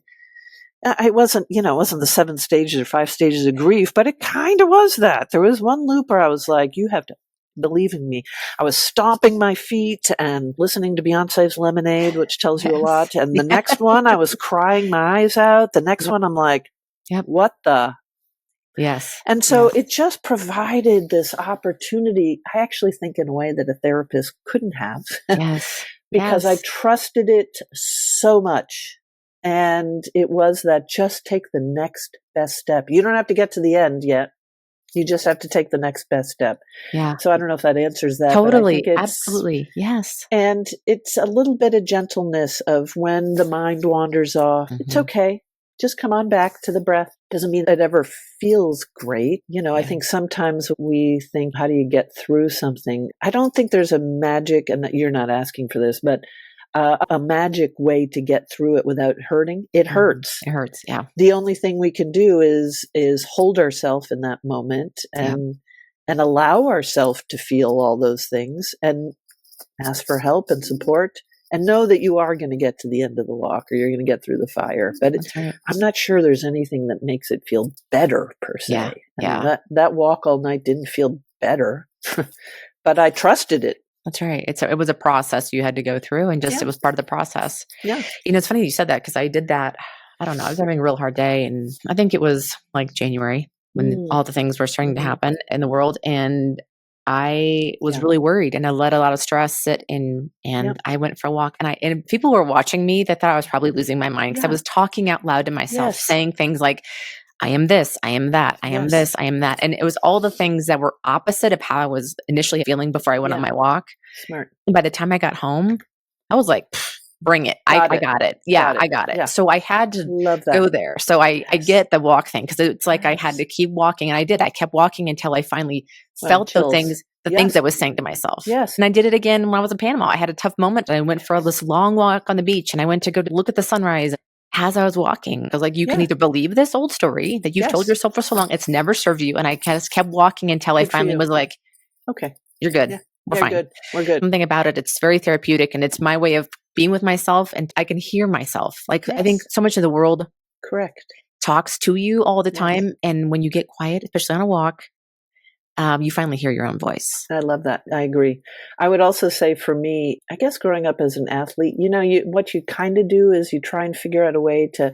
It wasn't the 7 stages or 5 stages of grief, but it kind of was that. There was one loop where I was like, you have to believe in me. I was stomping my feet and listening to Beyonce's Lemonade, which tells you a lot. And the next one, I was crying my eyes out. The next one, I'm like, what the? Yes. And so it just provided this opportunity, I actually think in a way that a therapist couldn't have. Yes. Because I trusted it so much. And it was that just take the next best step. You don't have to get to the end yet. You just have to take the next best step. Yeah. So I don't know if that answers that. Totally. But I think Absolutely. Yes. And it's a little bit of gentleness of when the mind wanders off. It's okay. Just come on back to the breath. Doesn't mean it ever feels great. I think sometimes we think, how do you get through something? I don't think there's a magic, and you're not asking for this, but a magic way to get through it without hurting. It hurts. It hurts. Yeah. The only thing we can do is hold ourselves in that moment and allow ourselves to feel all those things and ask for help and support. And know that you are going to get to the end of the walk or you're going to get through the fire. But I'm not sure there's anything that makes it feel better per se. Yeah. I mean, that walk all night didn't feel better, but I trusted it. That's right. It was a process you had to go through and it was part of the process. Yeah. It's funny you said that because I did that. I don't know. I was having a real hard day and I think it was like January when all the things were starting to happen in the world. And I was Yeah. really worried and I let a lot of stress sit in, Yep. and I went for a walk, and people were watching me that thought I was probably losing my mind because I Yeah. was talking out loud to myself, Yes. saying things like, I am this, I am that, I am Yes. this, I am that. And it was all the things that were opposite of how I was initially feeling before I went on Yeah. my walk. Smart. And by the time I got home, I was like, "Pfft, bring it. Got I it. got it. Yeah, Got it. I got it." Yeah. So I had to Love that. go there. So I Yes. get the walk thing because it's like I had Yes. to keep walking, and I did. I kept walking until I finally Wow, felt chills. the things Yes. I was saying to myself. Yes. And I did it again when I was in Panama. I had a tough moment, and I went for this long walk on the beach, and I went to go to look at the sunrise. As I was walking, I was like, you can Yeah. either believe this old story that you've told Yes. yourself for so long, it's never served you. And I just kept walking until I Good for finally you. was like, Okay. you're good. Yeah. We're Yeah. fine. Good. We're good. Something about it, it's very therapeutic, and it's my way of being with myself, and I can hear myself. Like, I think Yes. so much of the world Correct. talks to you all the Yes. time, and when you get quiet, especially on a walk, you finally hear your own voice. I love that. I agree. I would also say for me, I guess growing up as an athlete, what you kind of do is you try and figure out a way to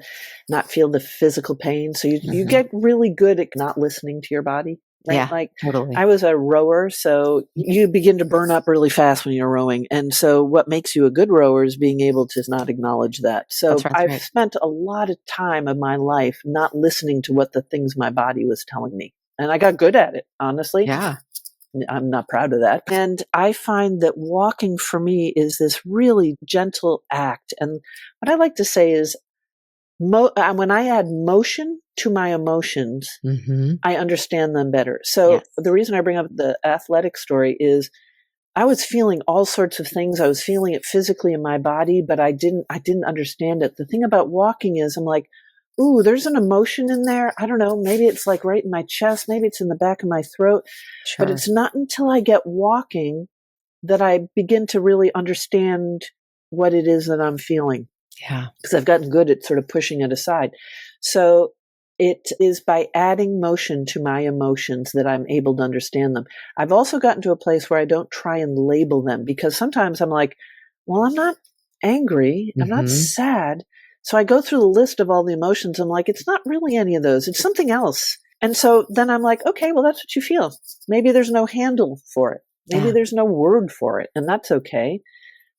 not feel the physical pain. So you Mhm. get really good at not listening to your body, right? Yeah, Like totally. I was a rower, so you begin to burn up really fast when you're rowing. And so what makes you a good rower is being able to not acknowledge that. So That's I've right. spent a lot of time of my life not listening to what the things my body was telling me. And I got good at it, honestly. Yeah. I'm not proud of that. And I find that walking for me is this really gentle act. And what I like to say is when I add motion to my emotions, Mhm. I understand them better. So Yes. the reason I bring up the athletic story is I was feeling all sorts of things. I was feeling it physically in my body, but I didn't understand it. The thing about walking is I'm like, ooh, there's an emotion in there. I don't know. Maybe it's like right in my chest. Maybe it's in the back of my throat. But Sure. it's not until I get walking that I begin to really understand what it is that I'm feeling Yeah. because I've gotten good at sort of pushing it aside. So it is by adding motion to my emotions that I'm able to understand them. I've also gotten to a place where I don't try and label them because sometimes I'm like, well, I'm not angry. I'm not Mhm. sad. So I go through the list of all the emotions. I'm like, it's not really any of those. It's something else. And so then I'm like, okay, well, that's what you feel. Maybe there's no handle for it. Maybe Yeah. there's no word for it. And that's okay.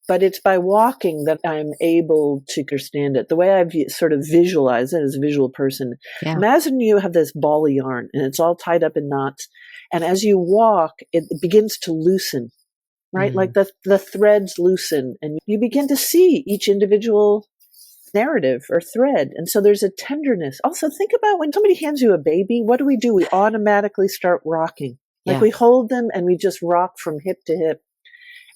But it's by walking that I'm able to understand it. The way I've sort of visualized it as a visual person, Yeah. imagine you have this ball of yarn and it's all tied up in knots. And as you walk, it begins to loosen, right? Like Mm. the threads loosen and you begin to see each individual narrative or thread. And so there's a tenderness. Also, think about when somebody hands you a baby, what do? We automatically start rocking. Like Yeah. we hold them and we just rock from hip to hip.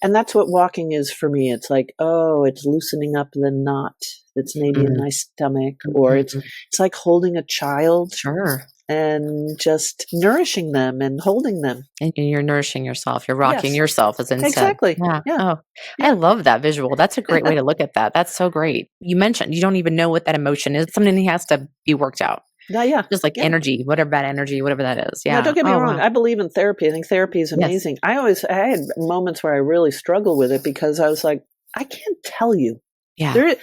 And that's what walking is for me. It's like, oh, it's loosening up the knot that's maybe in Mhm. my stomach, or it's Mhm. it's like holding a child Sure. and just nourishing them and holding them. And you're nourishing yourself. You're rocking Yes, yourself as instead. exactly. Yeah. Yeah, Oh, I yeah, love that visual. That's a great way to look at that. That's so great. You mentioned you don't even know what that emotion is. Something that has to be worked out. yeah, yeah, Just like yeah. energy, whatever that energy, whatever that is. Now, Yeah. don't get me Oh, wrong. wow. I believe in therapy. I think therapy is Yes. amazing. I had moments where I really struggle with it because I was like, I can't tell you. Yeah. There,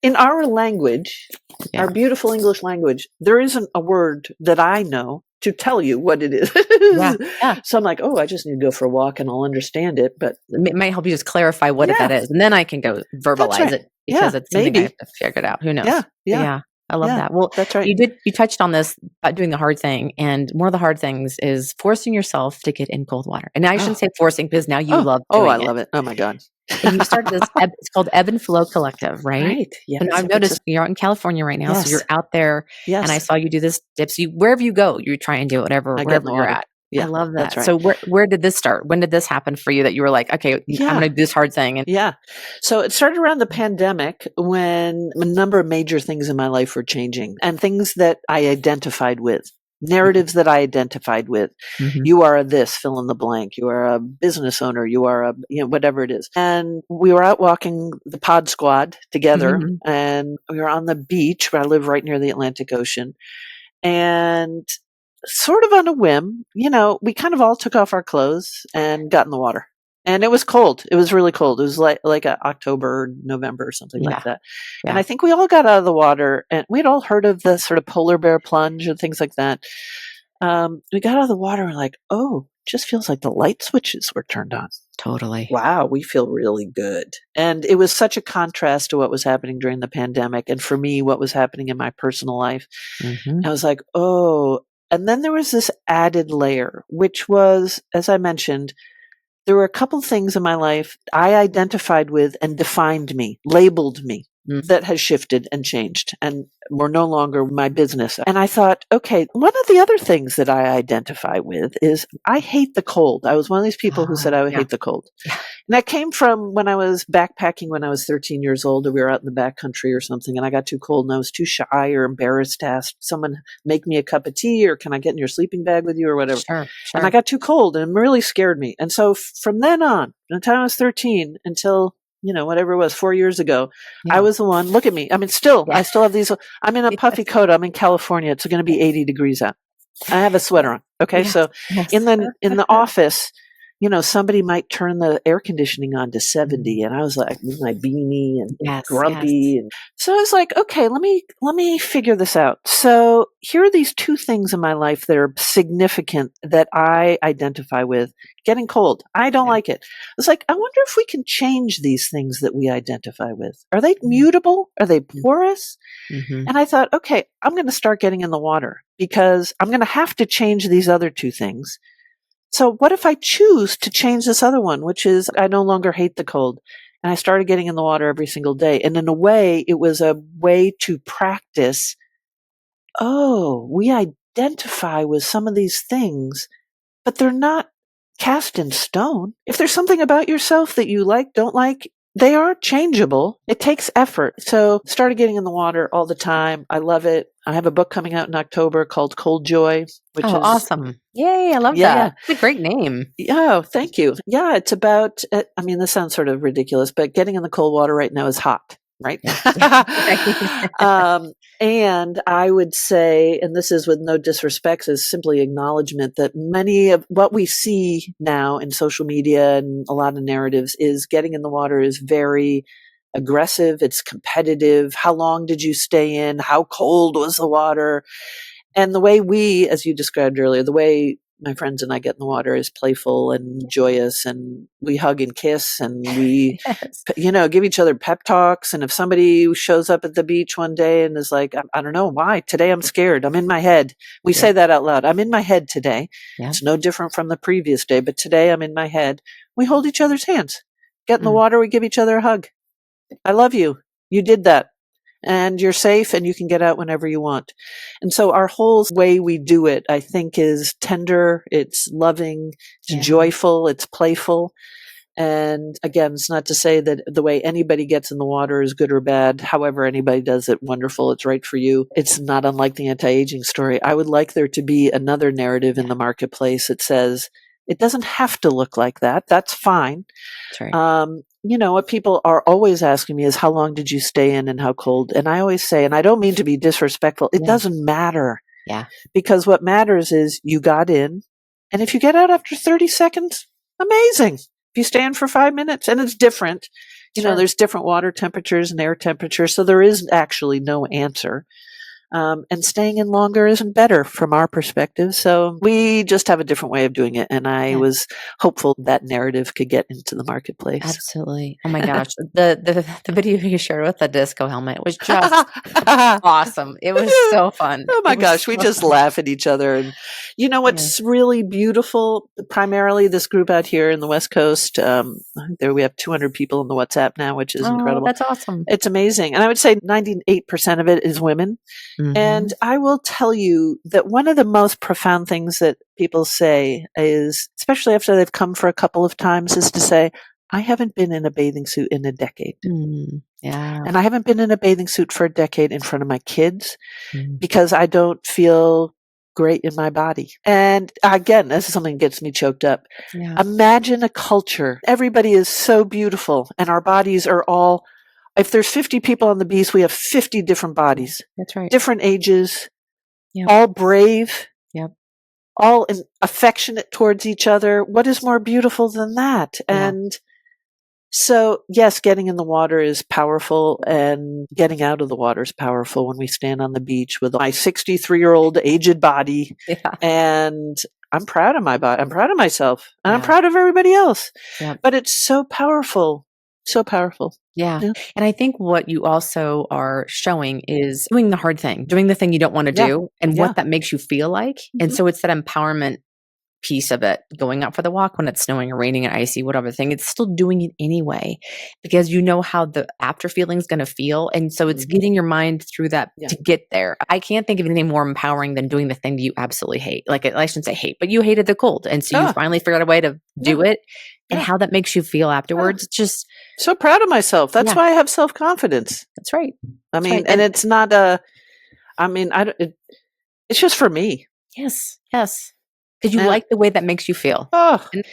in our language, our Yeah. beautiful English language, there isn't a word that I know to tell you what it is. Yeah. Yeah. So I'm like, oh, I just need to go for a walk and I'll understand it. But It might help you just clarify what that yeah, is. And then I can go that's verbalize right. it because Yeah, it's something I have maybe. to figure it out. Who knows? Yeah, But yeah, yeah, I love yeah, that. Well, that's right. you touched on this about doing the hard thing. And one of the hard things is forcing yourself to get in cold water. And I shouldn't Oh, say forcing because now you oh, love oh, I doing it. love it. Oh my God. And you started this, it's called Ebb and Flow Collective, right? Right. And Yes. I've noticed you're out in California right now. So Yes. you're out there and I Yes. saw you do this dips. Wherever you go, you try and do it, I get in wherever the you're water. at. I Yeah, love that's that. right. So where did this start? When did this happen for you that you were like, okay, I'm Yeah. going to do this hard thing? And Yeah. So it started around the pandemic when a number of major things in my life were changing and things that I identified with, narratives that I identified with. Mhm. You are a this, fill in the blank. You are a business owner. You are a, whatever it is. And we were out walking the pod squad together Mhm. and we were on the beach where I live right near the Atlantic Ocean. And sort of on a whim, we kind of all took off our clothes and got in the water. And it was cold. It was really cold. It was like a October, November, or something like Yeah. that. And Yeah. I think we all got out of the water, and we'd all heard of the sort of polar bear plunge and things like that. We got out of the water and like, oh, just feels like the light switches were turned on. Totally. Wow, we feel really good. And it was such a contrast to what was happening during the pandemic. And for me, what was happening in my personal life. Mm-hmm. I was like, oh. And then there was this added layer, which was, as I mentioned, there were a couple things in my life I identified with and defined me, labeled me, that has shifted and changed and were no longer my business. And I thought, okay, one of the other things that I identify with is I hate the cold. I was one of these people who said I would Yeah. hate the cold. Yeah. And that came from when I was backpacking when I was 13 years old, or we were out in the backcountry or something, and I got too cold and I was too shy or embarrassed to ask someone, make me a cup of tea, or can I get in your sleeping bag with you, or whatever. Sure. And I got too cold and it really scared me. And so from then on, from the time I was 13 until, whatever it was, 4 years ago, I was the one, look at me. I mean, I still have these, I'm in a puffy coat. I'm in California. It's going to be 80 degrees out. I have a sweater on. Okay. Yes. So Yes. in the office, somebody might turn the air conditioning on to 70, and I was like, with my beanie and grumpy. And so I was like, okay, let me figure this out. So here are these two things in my life that are significant that I identify with. Getting cold. I don't like it. It's like, I wonder if we can change these things that we identify with. Are they mutable? Are they porous? Mm-hmm. And I thought, okay, I'm going to start getting in the water because I'm going to have to change these other two things. So what if I choose to change this other one, which is I no longer hate the cold? And I started getting in the water every single day. And in a way, it was a way to practice, we identify with some of these things, but they're not cast in stone. If there's something about yourself that you like, don't like, they are changeable. It takes effort. So started getting in the water all the time. I love it. I have a book coming out in October called Cold Joy, which is awesome. Yay. I love that. Yeah. It's a great name. Yeah, thank you. Yeah, it's about, this sounds sort of ridiculous, but getting in the cold water right now is hot, right? And I would say, and this is with no disrespect, is simply acknowledgement that many of what we see now in social media and a lot of narratives is getting in the water is very aggressive. It's competitive. How long did you stay in? How cold was the water? And the way we, as you described earlier, the way my friends and I get in the water is playful and joyous, and we hug and kiss, and we, give each other pep talks. And if somebody shows up at the beach one day and is like, I don't know why, today I'm scared, I'm in my head. We say that out loud. I'm in my head today. Yeah. It's no different from the previous day, but today I'm in my head. We hold each other's hands, get in the water, we give each other a hug. I love you. You did that. And you're safe and you can get out whenever you want. And so our whole way we do it, I think, is tender, it's loving, it's joyful, it's playful. And again, it's not to say that the way anybody gets in the water is good or bad. However anybody does it, wonderful, it's right for you. It's not unlike the anti-aging story. I would like there to be another narrative in the marketplace that says, it doesn't have to look like that. That's fine. That's right. What people are always asking me is, how long did you stay in and how cold? And I always say, and I don't mean to be disrespectful, it doesn't matter. Yeah. Because what matters is you got in, and if you get out after 30 seconds, amazing. If you stay in for 5 minutes, and it's different, there's different water temperatures and air temperatures, so there is actually no answer. And staying in longer isn't better from our perspective. So we just have a different way of doing it. And I was hopeful that narrative could get into the marketplace. Absolutely. Oh my gosh. The video you shared with the disco helmet was just awesome. It was so fun. Oh my gosh. We just laugh at each other. And what's really beautiful, primarily this group out here in the West Coast, there we have 200 people in the WhatsApp now, which is incredible. That's awesome. It's amazing. And I would say 98% of it is women. Mm-hmm. And I will tell you that one of the most profound things that people say is, especially after they've come for a couple of times, is to say, I haven't been in a bathing suit in a decade. And I haven't been in a bathing suit for a decade in front of my kids because I don't feel great in my body. And again, this is something that gets me choked up. Imagine a culture. Everybody is so beautiful and our bodies are all, if there's 50 people on the beach, we have 50 different bodies. That's right. Different ages, all brave, all affectionate towards each other. What is more beautiful than that? And so, yes, getting in the water is powerful, and getting out of the water is powerful when we stand on the beach with my 63-year-old aged body. And I'm proud of my body. I'm proud of myself, and I'm Yeah. proud of everybody else. Yep. But it's so powerful. So powerful. Yeah. Yeah. And I think what you also are showing is doing the hard thing, doing the thing you don't want to Yeah. do and Yeah. what that makes you feel like. And Mhm. so it's that empowerment piece of it, going out for the walk when it's snowing or raining and icy, whatever thing, it's still doing it anyway because you know how the after feeling is going to feel. And so it's Mhm. getting your mind through that Yeah. to get there. I can't think of anything more empowering than doing the thing that you absolutely hate. Like, I shouldn't say hate, but you hated the cold. And so you Ah, finally figured out a way to yeah. do it and Yeah. how that makes you feel Ah, afterwards. Just, so proud of myself. That's yeah, why I have self-confidence. that's right. I That's right. mean, and it's not a, I mean, I don't, it's just for me. Yes, yes. Because you And, like the way that makes you feel. oh, And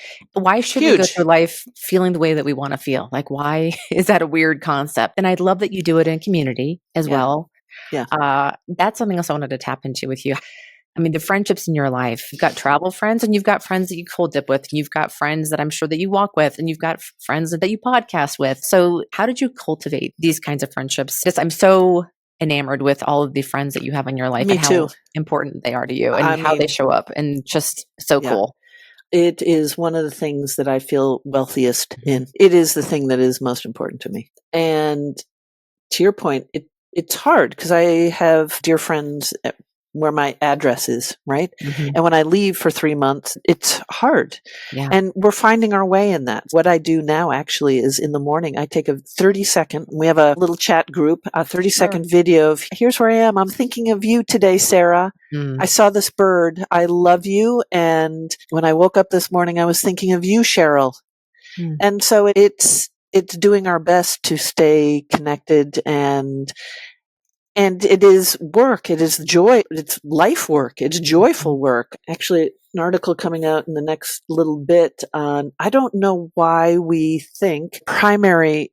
why should we go huge. through life feeling the way that we want to feel? Like, why is that a weird concept? And I'd love that you do it in community as Yeah. well. Yeah. That's something else I wanted to tap into with you. I mean, the friendships in your life, you've got travel friends and you've got friends that you cold dip with. And you've got friends that I'm sure that you walk with and you've got friends that you podcast with. So how did you cultivate these kinds of friendships? Just, I'm so enamored with all of the friends that you have in your life Me and how too. important they are to you I and how they mean, show up and just so yeah. cool. It is one of the things that I feel wealthiest Mhm. in. It is the thing that is most important to me. And to your point, it's hard because I have dear friends where my address is, right? Mhm. And when I leave for 3 months, it's hard. Yeah. And we're finding our way in that. What I do now actually is in the morning, I take a 30-second, we have a little chat group, a 30-second Sure. video of here's where I am. I'm thinking of you today, Sarah. I Mm. saw this bird. I love you. And when I woke up this morning, I was thinking of you, Cheryl. Mm. And so it's doing our best to stay connected and it is work. It is joy. It's life work. It's joyful work. Actually, an article coming out in the next little bit on, I don't know why we think primary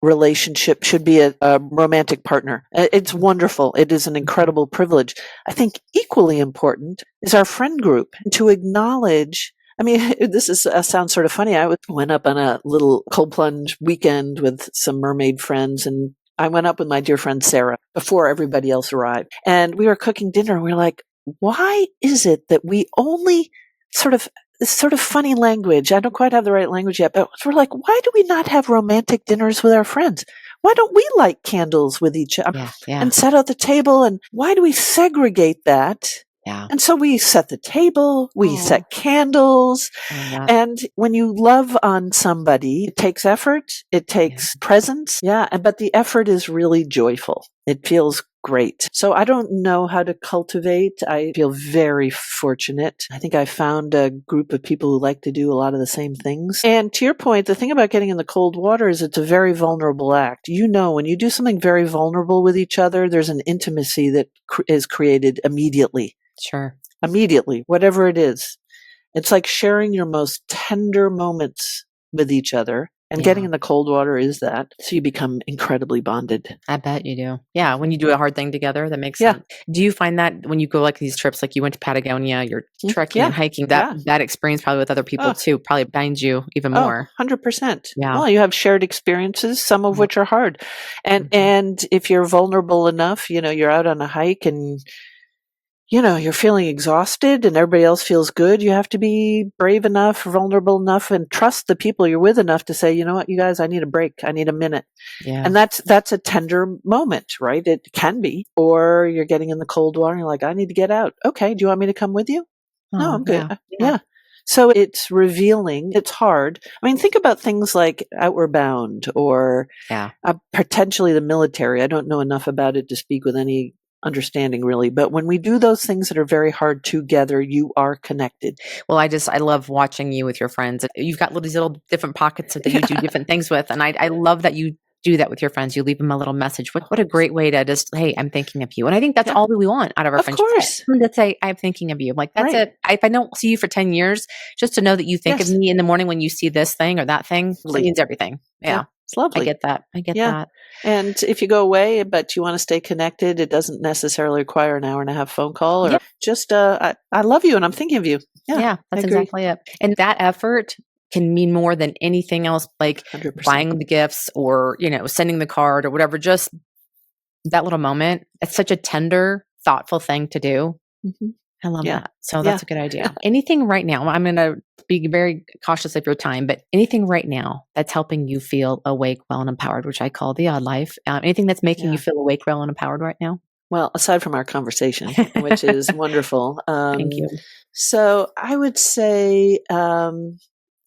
relationship should be a romantic partner. It's wonderful. It is an incredible privilege. I think equally important is our friend group to acknowledge. I mean, this is sounds sort of funny. Went up on a little cold plunge weekend with some mermaid friends, and I went up with my dear friend Sarah before everybody else arrived. And we were cooking dinner, and we were like, why is it that we only sort of this sort of funny language. I don't quite have the right language yet, but we're like, why do we not have romantic dinners with our friends? Why don't we light candles with each other Yeah. Yeah. and set out the table? And why do we segregate that? Yeah. And so we set the table, we Oh, set candles. I love that. And when you love on somebody, it takes effort, it Yeah. takes presence. Yeah. But the effort is really joyful. It feels great. So I don't know how to cultivate. I feel very fortunate. I think I found a group of people who like to do a lot of the same things. And to your point, the thing about getting in the cold water is it's a very vulnerable act. You know, when you do something very vulnerable with each other, there's an intimacy that is created immediately. Sure. Immediately, whatever it is. It's like sharing your most tender moments with each other. And getting Yeah. in the cold water is that. So you become incredibly bonded. I bet you do. Yeah. When you do a hard thing together, that makes Yeah. sense. Do you find that when you go like these trips, like you went to Patagonia, you're trekking Yeah. and hiking, Yeah. that experience probably with other people Oh, too probably binds you even oh, more. 100%. Yeah. Well, you have shared experiences, some of Yep. which are hard. And Mhm. and if you're vulnerable enough, you're out on a hike and you're feeling exhausted and everybody else feels good, you have to be brave enough, vulnerable enough, and trust the people you're with enough to say, you know what, you guys, I need a break. I need a minute. Yeah. And that's a tender moment, right? It can be. Or you're getting in the cold water and you're like, I need to get out. Okay, do you want me to come with you? No, Oh, I'm good. yeah. Yeah. Yeah. So it's revealing. It's hard. I mean, think about things like Outward Bound or Yeah. potentially the military. I don't know enough about it to speak with any understanding really. But when we do those things that are very hard together, you are connected. Well, I love watching you with your friends. You've got these little different pockets that you do Yeah. different things with. And I love that you do that with your friends. You leave them a little message. What a great way to just, hey, I'm thinking of you. And I think that's Yeah. all that we want out of our Of friendships. course. Someone to say, I'm thinking of you. Like, that's Right. it. If I don't see you for 10 years, just to know that you think of Yes. me in the morning when you see this thing or that thing, that Lovely. means everything. Yeah. Yeah. It's I lovely. get that. I get Yeah. that. And if you go away, but you want to stay connected, it doesn't necessarily require an hour and a half phone call Yeah. or just, I love you and I'm thinking of you. Yeah. Yeah. I That's agree. exactly it. And that effort can mean more than anything else, like 100%. buying the gifts or, sending the card or whatever. Just that little moment. It's such a tender, thoughtful thing to do. Mm-hmm. I love Yeah. that. So Yeah. that's a good idea. Anything right now, I'm going to be very cautious of your time, but anything right now that's helping you feel awake, well, and empowered, which I call the odd life. Anything that's making you Yeah. feel awake, well, and empowered right now? Well, aside from our conversation, which is wonderful. Thank you. So I would say,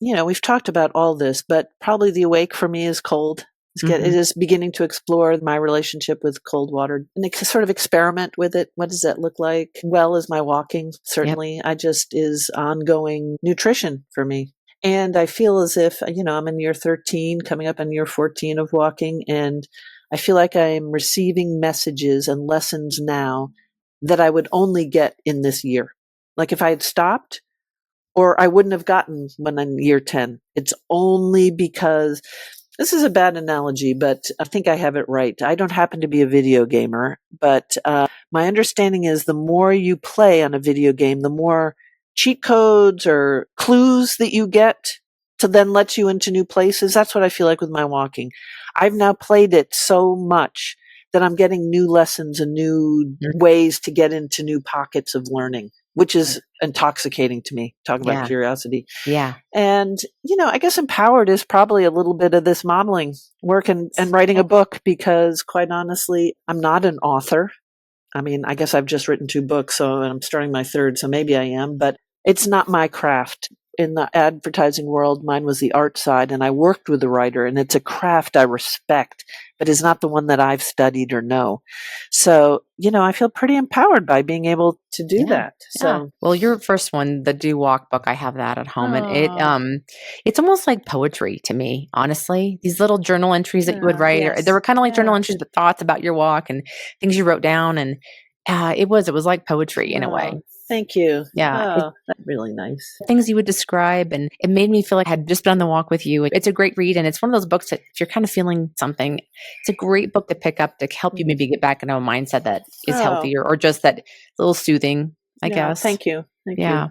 we've talked about all this, but probably the awake for me is cold. It Mhm. is beginning to explore my relationship with cold water and sort of experiment with it. What does that look like? Well, as my walking, Yep. certainly. I just is ongoing nutrition for me. And I feel as if, I'm in year 13, coming up on year 14 of walking. And I feel like I'm receiving messages and lessons now that I would only get in this year. Like if I had stopped, or I wouldn't have gotten when I'm year 10. It's only because this is a bad analogy, but I think I have it right. I don't happen to be a video gamer, but my understanding is the more you play on a video game, the more cheat codes or clues that you get to then let you into new places. That's what I feel like with my walking. I've now played it so much that I'm getting new lessons and new Mhm. ways to get into new pockets of learning, which Right. is intoxicating to me. Talk about Yeah. curiosity. Yeah. And, I guess empowered is probably a little bit of this modeling work and writing a Oh, book because, quite honestly, I'm not an author. I mean, I guess I've just written 2 books, so I'm starting my third, so maybe I am, but it's not my craft. In the advertising world, mine was the art side, and I worked with a writer, and it's a craft I respect, but is not the one that I've studied or know. So, I feel pretty empowered by being able to do yeah. that. Yeah. So, Well, your first one, the Do Walk book, I have that at home, and oh, it's almost like poetry to me, honestly. These little journal entries that you would yeah, write, or they yes, were kind of like journal yeah. entries, but thoughts about your walk and things you wrote down, and it was like poetry in a way. Oh, thank you. Yeah. Oh, that's really nice. Things you would describe, and it made me feel like I had just been on the walk with you. It's a great read, and it's one of those books that if you're kind of feeling something, it's a great book to pick up to help you Mm. maybe get back into a mindset that is Oh, healthier or just that little soothing, I yeah. guess. Thank you. Thank you. Yeah,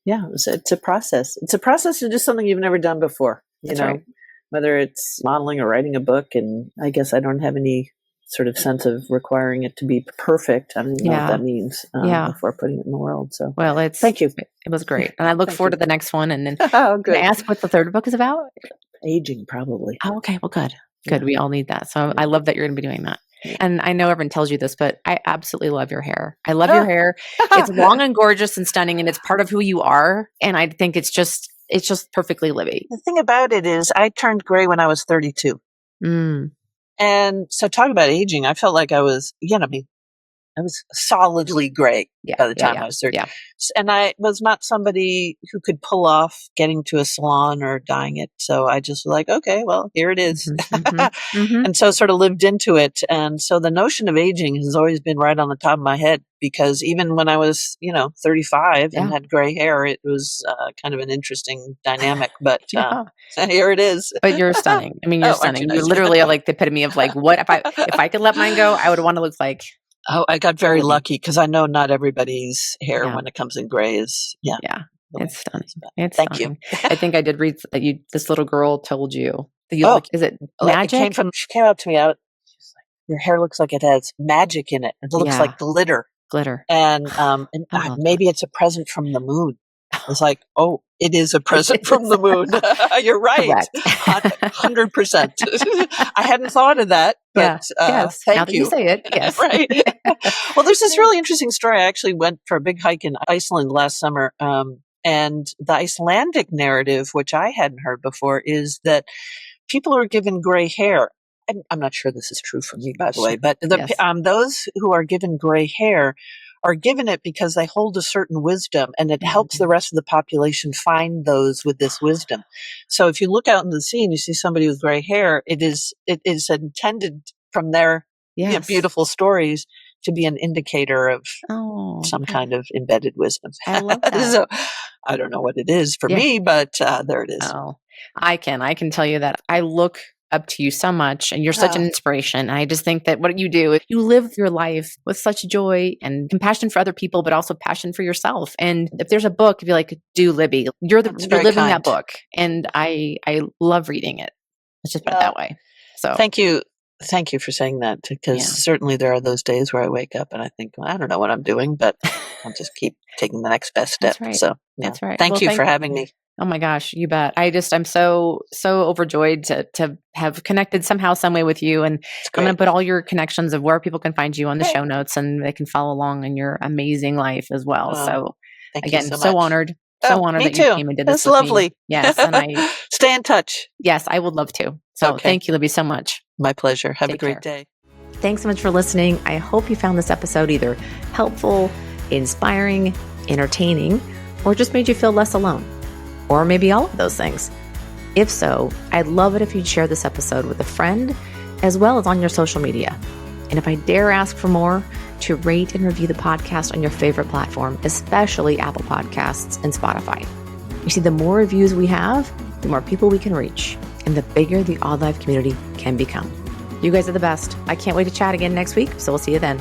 Yeah, it's a process. It's a process to do something you've never done before, that's right. whether it's modeling or writing a book. And I guess I don't have any sort of sense of requiring it to be perfect. I don't even know what Yeah, that means yeah. before putting it in the world. So Well, thank you. it was great, and I look Thank forward you. to the next one. And then Oh, can I good. ask what the third book is about? Aging, probably. Oh, okay. Well, good. Good. Yeah. We all need that. So I Yeah. love that you're going to be doing that. Yeah. And I know everyone tells you this, but I absolutely love your hair. I love your Ah. hair. It's long and gorgeous and stunning, and it's part of who you are. And I think it's just perfectly Libby. The thing about it is, I turned gray when I was 32. Mm, And so talk about aging. I felt like I was, I was solidly gray yeah, by the yeah, time yeah, I was 30. yeah. And I was not somebody who could pull off getting to a salon or dyeing it. So I just was like, okay, well, here it is. Hmm, hmm, hmm. And so sort of lived into it. And so the notion of aging has always been right on the top of my head because even when I was, 35 and Yeah, had gray hair, it was kind of an interesting dynamic. But yeah. here it is. But you're stunning. I mean, you're Oh, aren't you stunning. You nice? literally are like the epitome of like what if I could let mine go, I would want to look like Oh, I got a very Libby. lucky because I know not everybody's hair Yeah. when it comes in gray is, Yeah, the way it's it stunning. is. But It's thank you. stunning. I think I did read that this little girl told you that you Oh, like, is it like it magic? she came up to me out. She's like, your hair looks like it has magic in it. It looks Yeah, like glitter. glitter. And I love that. maybe it's a present from the moon. It's like, oh, it is a present It from is the moon. You're right. correct. 100%. I hadn't thought of that, but Yeah, yes. Now thank that you you. say it, yes. Right. Well, there's this really interesting story. I actually went for a big hike in Iceland last summer. And the Icelandic narrative, which I hadn't heard before, is that people who are given gray hair. I'm not sure this is true for me, by the way, but Yes. those who are given gray hair are given it because they hold a certain wisdom and it helps the Mhm. rest of the population find those with this wisdom. So if you look out in the sea and you see somebody with gray hair, it is intended from their Yes. beautiful stories to be an indicator of Oh, some kind of embedded wisdom. I love that. So I don't know what it is for Yeah. me, but there it is. Oh, I can tell you that I look up to you so much and you're such an Ah, inspiration. And I just think that what you do, you live your life with such joy and compassion for other people, but also passion for yourself. And if there's a book, if you like, do Libby, that's you're very living that kind. book. And I love reading it. Let's just put it Well, that way. So thank you. Thank you for saying that, because Yeah. certainly there are those days where I wake up and I think, well, I don't know what I'm doing, but I'll just keep taking the next best step. That's right. So, yeah. That's right. Thank Well, you for having me. oh my gosh, you bet. I'm so overjoyed to have connected somehow, some way with you. And It's I'm going great. to put all your connections of where people can find you on the Great. show notes, and they can follow along in your amazing life as well. Oh, So thank you again, so much. so Oh, honored me that you too. came and did this That's with me. lovely. Yes. And Stay in touch. yes, I would love to. So Okay. thank you, Libby, so much. My pleasure. Have a Take great care. day. Thanks so much for listening. I hope you found this episode either helpful, inspiring, entertaining, or just made you feel less alone. Or maybe all of those things. If so, I'd love it if you'd share this episode with a friend, as well as on your social media. And if I dare ask for more, to rate and review the podcast on your favorite platform, especially Apple Podcasts and Spotify. You see, the more reviews we have, the more people we can reach, and the bigger the Odd Life community can become. You guys are the best. I can't wait to chat again next week, so we'll see you then.